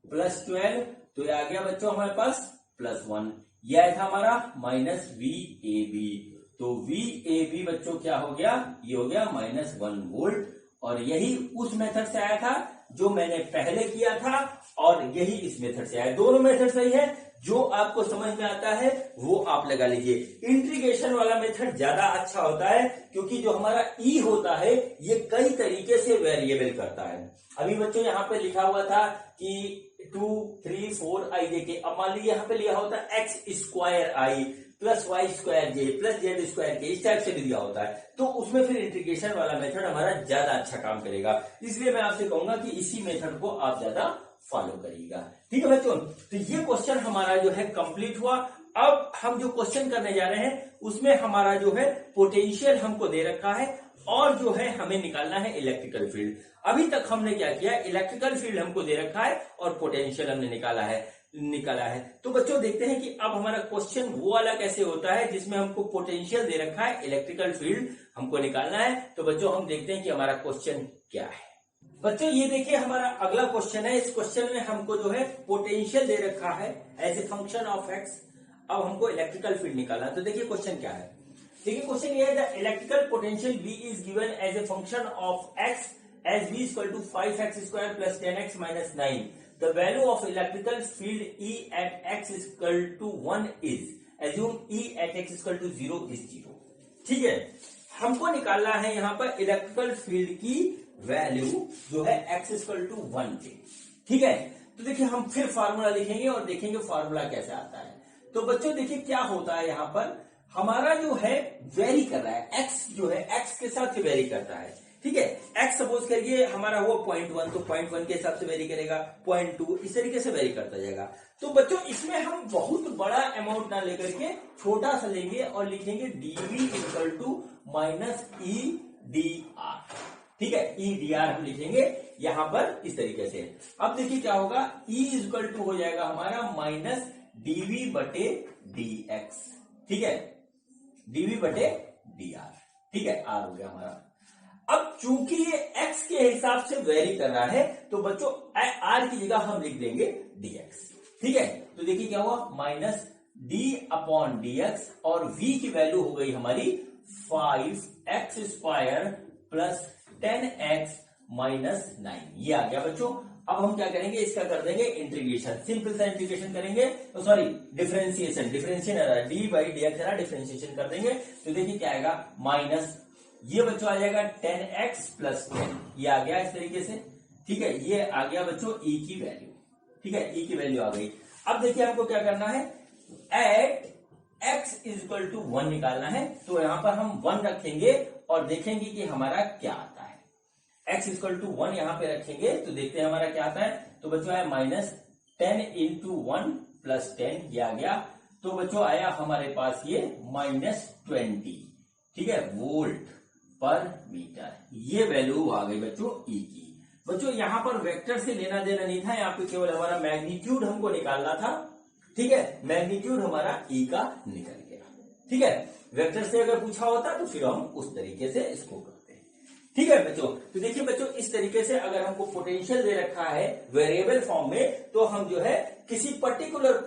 प्लस 12, तो ये आ गया बच्चों हमारे पास +1। ये आया था हमारा माइनस वी ए बी, तो वी ए बी बच्चों क्या हो गया, ये हो गया -1 वोल्ट। और यही उस मेथड से आया था जो मैंने पहले किया था, और यही इस मेथड से आया। दोनों मेथड सही है, जो आपको समझ में आता है वो आप लगा लीजिए। इंटीग्रेशन वाला मेथड ज्यादा अच्छा होता है, क्योंकि जो हमारा ई होता है ये कई तरीके से वेरिएबल करता है। अभी बच्चों यहाँ पे लिखा हुआ था कि 2, 3, 4 आई जे के, अब मान लीजिए यहाँ पे लिखा होता है x² i plus y² j plus z² k, इस टाइप से भी दिया होता है, तो उसमें फिर इंटीग्रेशन वाला मेथड हमारा ज्यादा अच्छा काम करेगा। इसलिए मैं आपसे कहूंगा कि इसी मेथड को आप ज्यादा फॉलो करिएगा। ठीक है बच्चों, तो ये क्वेश्चन हमारा जो है कंप्लीट हुआ। अब हम जो क्वेश्चन करने जा रहे हैं उसमें हमारा जो है पोटेंशियल हमको दे रखा है, और जो है हमें निकालना है इलेक्ट्रिकल फील्ड। अभी तक हमने क्या किया, इलेक्ट्रिकल फील्ड हमको दे रखा है और पोटेंशियल हमने निकाला है। तो बच्चों देखते हैं कि अब हमारा क्वेश्चन वो वाला कैसे होता है जिसमें हमको पोटेंशियल दे रखा है, इलेक्ट्रिकल फील्ड हमको निकालना है। तो बच्चों हम देखते हैं कि हमारा क्वेश्चन क्या है। बच्चों ये देखिए हमारा अगला क्वेश्चन है। इस क्वेश्चन में हमको जो है पोटेंशियल दे रखा है as a function of X. अब हमको इलेक्ट्रिकल फील्ड निकालना है। तो देखिए क्वेश्चन क्या है। देखिए क्वेश्चन ये है, the electrical potential V is given as a function of x as V equal to 5x² plus 10x minus 9। The value of electrical field E at x equal to 1 is, assume E at x equal to 0 is 0। ठीक है, हमको निकालना है यहाँ पर electrical field की value जो है x इक्वल टू 1 पे। ठीक है, तो देखिए हम फिर फार्मूला लिखेंगे और देखेंगे फार्मूला कैसे आता है। तो बच्चों देखिए क्या होता है, यहाँ पर हमारा जो है वेरी कर रहा है, x जो है x के साथ वेरी करता है। ठीक है, x सपोज करिए हमारा वो 0.1, तो 0.1 के हिसाब से वेरी करेगा, 0.2 इस तरीके से वेरी करता जाएगा। तो बच्चों इसमें हम बहुत बड़ा अमाउंट ना लेकर के छोटा सा लेंगे और लिखेंगे dv equal to minus E D R. ठीक है, ई डी आर हम लिखेंगे यहां पर इस तरीके से। अब देखिए क्या होगा, E इक्वल टू हो जाएगा हमारा माइनस dv बटे dx। ठीक है, dv बटे dr। ठीक है, r हो गया हमारा। अब चूंकि ये x के हिसाब से वेरी कर रहा है, तो बच्चों r की जगह हम लिख देंगे dx। ठीक है, तो देखिए क्या हुआ, माइनस d अपॉन dx, और v की वैल्यू हो गई हमारी 5x² प्लस 10x माइनस 9। ये आ गया बच्चों। अब हम क्या करेंगे, इसका कर देंगे इंटीग्रेशन, सिंपल सा इंटीग्रेशन करेंगे, तो sorry differentiation D by D x differentiation कर देंगे। तो देखिए क्या आएगा, माइनस ये बच्चों आ जाएगा 10x प्लस 10, ये आ गया इस तरीके से। ठीक है, ये आ गया बच्चों e की वैल्यू। ठीक है, e की वैल्यू आ गई। अब देखिए हमको क्या करना है, एट x इक्वल टू 1 निकालना है। तो यहां पर हम 1 रखेंगे और देखेंगे कि हमारा क्या आता है। x इक्वल टू 1 यहां पे रखेंगे तो देखते हैं हमारा क्या आता है। तो बच्चों है माइनस 10 इंटू 1 प्लस 10, ये आ गया। तो बच्चों आया हमारे पास ये -20। ठीक है, वोल्ट पर मीटर, ये वैल्यू आ गई बच्चों ई की। बच्चों यहां पर वेक्टर से लेना देना नहीं था, यहाँ पे केवल हमारा मैग्नीट्यूड हमको निकालना था। ठीक है, मैग्नीट्यूड हमारा ई का निकल गया। ठीक है, वेक्टर से अगर पूछा होता तो फिर हम उस तरीके से इसको करते हैं। ठीक है बच्चों, तो देखिए बच्चों इस तरीके से अगर हमको पोटेंशियल दे रखा है वेरिएबल फॉर्म में, तो हम जो है किसी पर्टिकुलर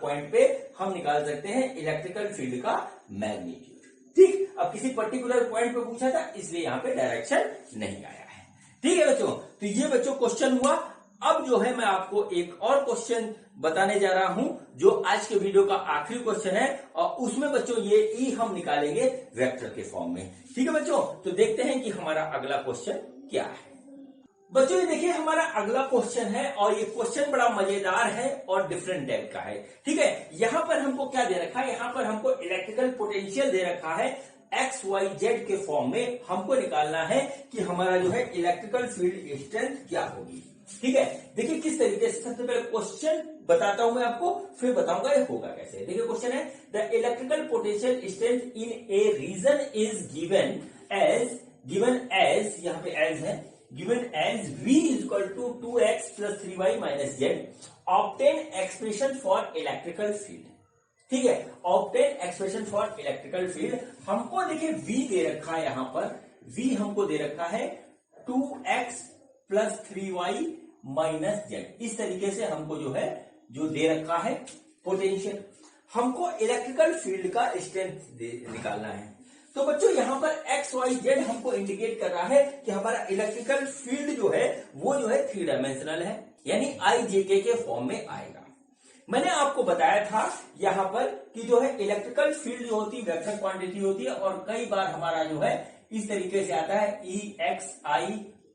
पॉइंट पे हम निकाल सकते हैं इलेक्ट्रिकल फील्ड का मैग्नीट्यूड। ठीक, अब किसी पर्टिकुलर पॉइंट पे पूछा था इसलिए यहाँ पे डायरेक्शन नहीं आया है। ठीक है बच्चों, तो ये बच्चों क्वेश्चन हुआ। अब जो है मैं आपको एक और क्वेश्चन बताने जा रहा हूं जो आज के वीडियो का आखिरी क्वेश्चन है, और उसमें बच्चों ये ई हम निकालेंगे वेक्टर के फॉर्म में। ठीक है बच्चों, तो देखते हैं कि हमारा अगला क्वेश्चन क्या है। बच्चों ये देखिए हमारा अगला क्वेश्चन है, और ये क्वेश्चन बड़ा मजेदार है और डिफरेंट टाइप का है। ठीक है, यहां पर हमको क्या दे रखा है, यहां पर हमको इलेक्ट्रिकल पोटेंशियल दे रखा है एक्स वाई जेड के फॉर्म में। हमको निकालना है कि हमारा जो है इलेक्ट्रिकल फील्ड स्ट्रेंथ क्या होगी। ठीक है, देखिए किस तरीके से, सबसे पहले क्वेश्चन बताता हूं मैं आपको, फिर बताऊंगा ये होगा कैसे। देखिए क्वेश्चन है, the electrical potential strength in a region is given as यहाँ पे एज है, given as V is equal to 2x plus 3y minus z, obtain expression for electrical field। ठीक है, obtain expression for electrical field। हमको देखिए V दे रखा है, यहां पर V हमको दे रखा है 2x plus 3y minus z। इस तरीके से हमको जो है जो दे रखा है पोटेंशियल, हमको इलेक्ट्रिकल फील्ड का स्ट्रेंथ निकालना है। तो बच्चों यहाँ पर एक्स वाई जेड हमको इंडिकेट कर रहा है कि हमारा इलेक्ट्रिकल फील्ड जो है वो जो है 3 डायमेंशनल है, यानी आई जे के फॉर्म में आएगा। मैंने आपको बताया था यहाँ पर कि जो है इलेक्ट्रिकल फील्ड जो होती है वेक्टर क्वांटिटी होती है, और कई बार हमारा जो है इस तरीके से आता है ई एक्स आई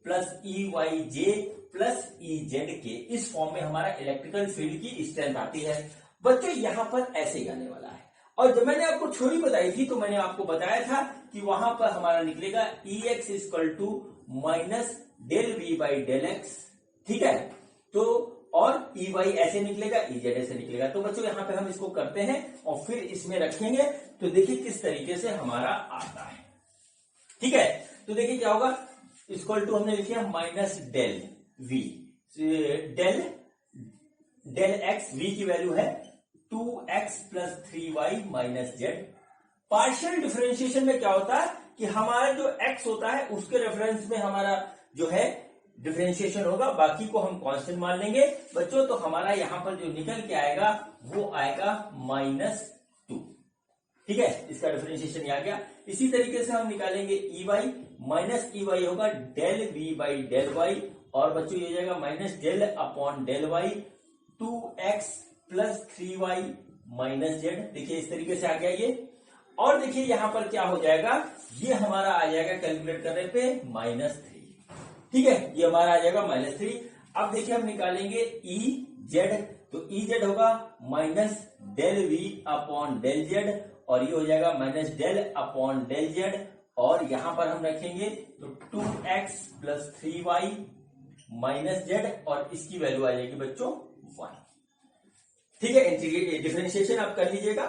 प्लस ई वाई जे प्लस ई जेड के, इस फॉर्म में हमारा इलेक्ट्रिकल फील्ड की स्ट्रेंथ आती है। बच्चों यहाँ पर ऐसे ही आने वाला है। और जब मैंने आपको थ्योरी बताई थी तो मैंने आपको बताया था कि वहां पर हमारा निकलेगा e x equal to minus del v by del x, ठीक है। तो और ई वाई ऐसे निकलेगा, ई जेड ऐसे निकलेगा। तो बच्चों यहाँ पे हम इसको करते हैं और फिर इसमें रखेंगे, तो देखिए किस तरीके से हमारा आता है, ठीक है। तो देखिए क्या होगा, इक्वल टू हमने लिखा minus del V, del X, V की वैल्यू है 2x plus 3y minus Z. Partial differentiation में क्या होता है कि हमारा जो x होता है उसके रेफरेंस में हमारा जो है डिफरेंशिएशन होगा, बाकी को हम कांस्टेंट मान लेंगे बच्चों। तो हमारा यहां पर जो निकल के आएगा वो आएगा -2, ठीक है। इसका डिफरेंशिएशन आ गया। इसी तरीके से हम निकालेंगे ई वाई, माइनस ई वाई होगा del v by del Y, और बच्चों ये हो जाएगा minus del upon del y 2x plus 3y minus z. देखिए इस तरीके से आ गया ये। और देखिए यहां पर क्या हो जाएगा, ये हमारा आ जाएगा कैलकुलेट करने पे -3, ठीक है। ये हमारा आ जाएगा -3। अब देखिए हम निकालेंगे ई जेड, तो ई जेड होगा minus del V upon del Z, और ये हो जाएगा minus del upon del Z, और यहां पर हम रखेंगे तो 2x plus 3y minus Z, और इसकी वैल्यू आ जाएगी बच्चों 1, ठीक है। डिफरेंशिएशन आप कर लीजिएगा,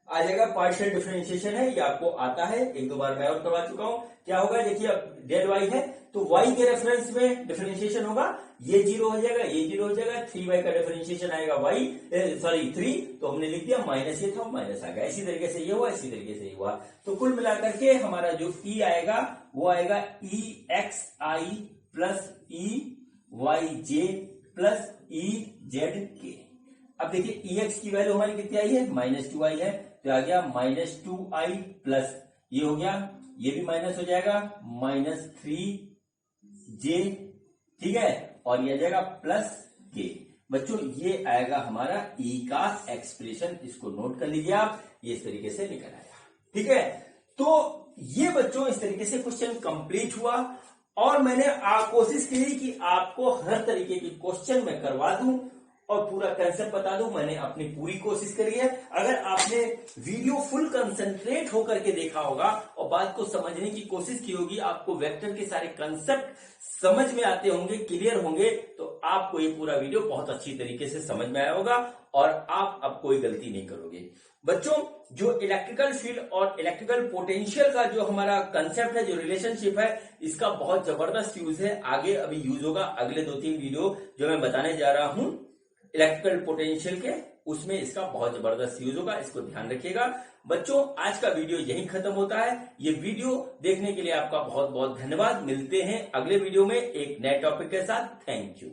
आ जाएगा। पार्शियल डिफरेंशिएशन है, ये आपको आता है, 1-2 बार मैं और करवा चुका हूं। क्या होगा देखिए, अब डेल वाई है तो वाई के रेफरेंस में डिफरेंशिएशन होगा, ये 0 हो जाएगा, ये 0 हो जाएगा। 3y का डिफरेंशिएशन आएगा वाई, सॉरी 3, तो हमने लिख दिया माइनस, ये था माइनस आ गया। इसी तरीके से ये हुआ, इसी तरीके से ये हुआ। तो कुल मिलाकर के हमारा जो ई आएगा वो आएगा ई एक्स आई प्लस ई वाई जे प्लस ई जेड के। अब देखिए ई एक्स की वैल्यू हमारी कितनी आई है, -2i है, तो आ गया -2i प्लस ये हो गया, ये भी माइनस हो जाएगा -3j, ठीक है, और ये आ जाएगा प्लस के। बच्चों ये आएगा हमारा ई का एक्सप्रेशन, इसको नोट कर लीजिए आप, ये इस तरीके से निकल आया, ठीक है। तो ये बच्चों इस तरीके से क्वेश्चन कंप्लीट हुआ, और मैंने कोशिश की कि आपको हर तरीके की क्वेश्चन मैं करवा दूं और पूरा कंसेप्ट बता दूं। मैंने अपनी पूरी कोशिश करी है। अगर आपने वीडियो फुल कंसंट्रेट होकर के देखा होगा और बात को समझने की कोशिश की होगी, आपको वेक्टर के सारे कंसेप्ट समझ में आते होंगे, क्लियर होंगे, तो आपको ये पूरा वीडियो बहुत अच्छी तरीके से समझ में आया होगा और आप अब कोई गलती नहीं करोगे। बच्चों जो इलेक्ट्रिकल फील्ड और इलेक्ट्रिकल पोटेंशियल का जो हमारा कंसेप्ट है, जो रिलेशनशिप है, इसका बहुत जबरदस्त यूज है, आगे अभी यूज होगा। अगले 2-3 वीडियो जो मैं बताने जा रहा हूं इलेक्ट्रिकल पोटेंशियल के, उसमें इसका बहुत जबरदस्त यूज होगा, इसको ध्यान रखिएगा। बच्चों आज का वीडियो यहीं खत्म होता है। ये वीडियो देखने के लिए आपका बहुत बहुत धन्यवाद। मिलते हैं अगले वीडियो में एक नए टॉपिक के साथ। Thank you.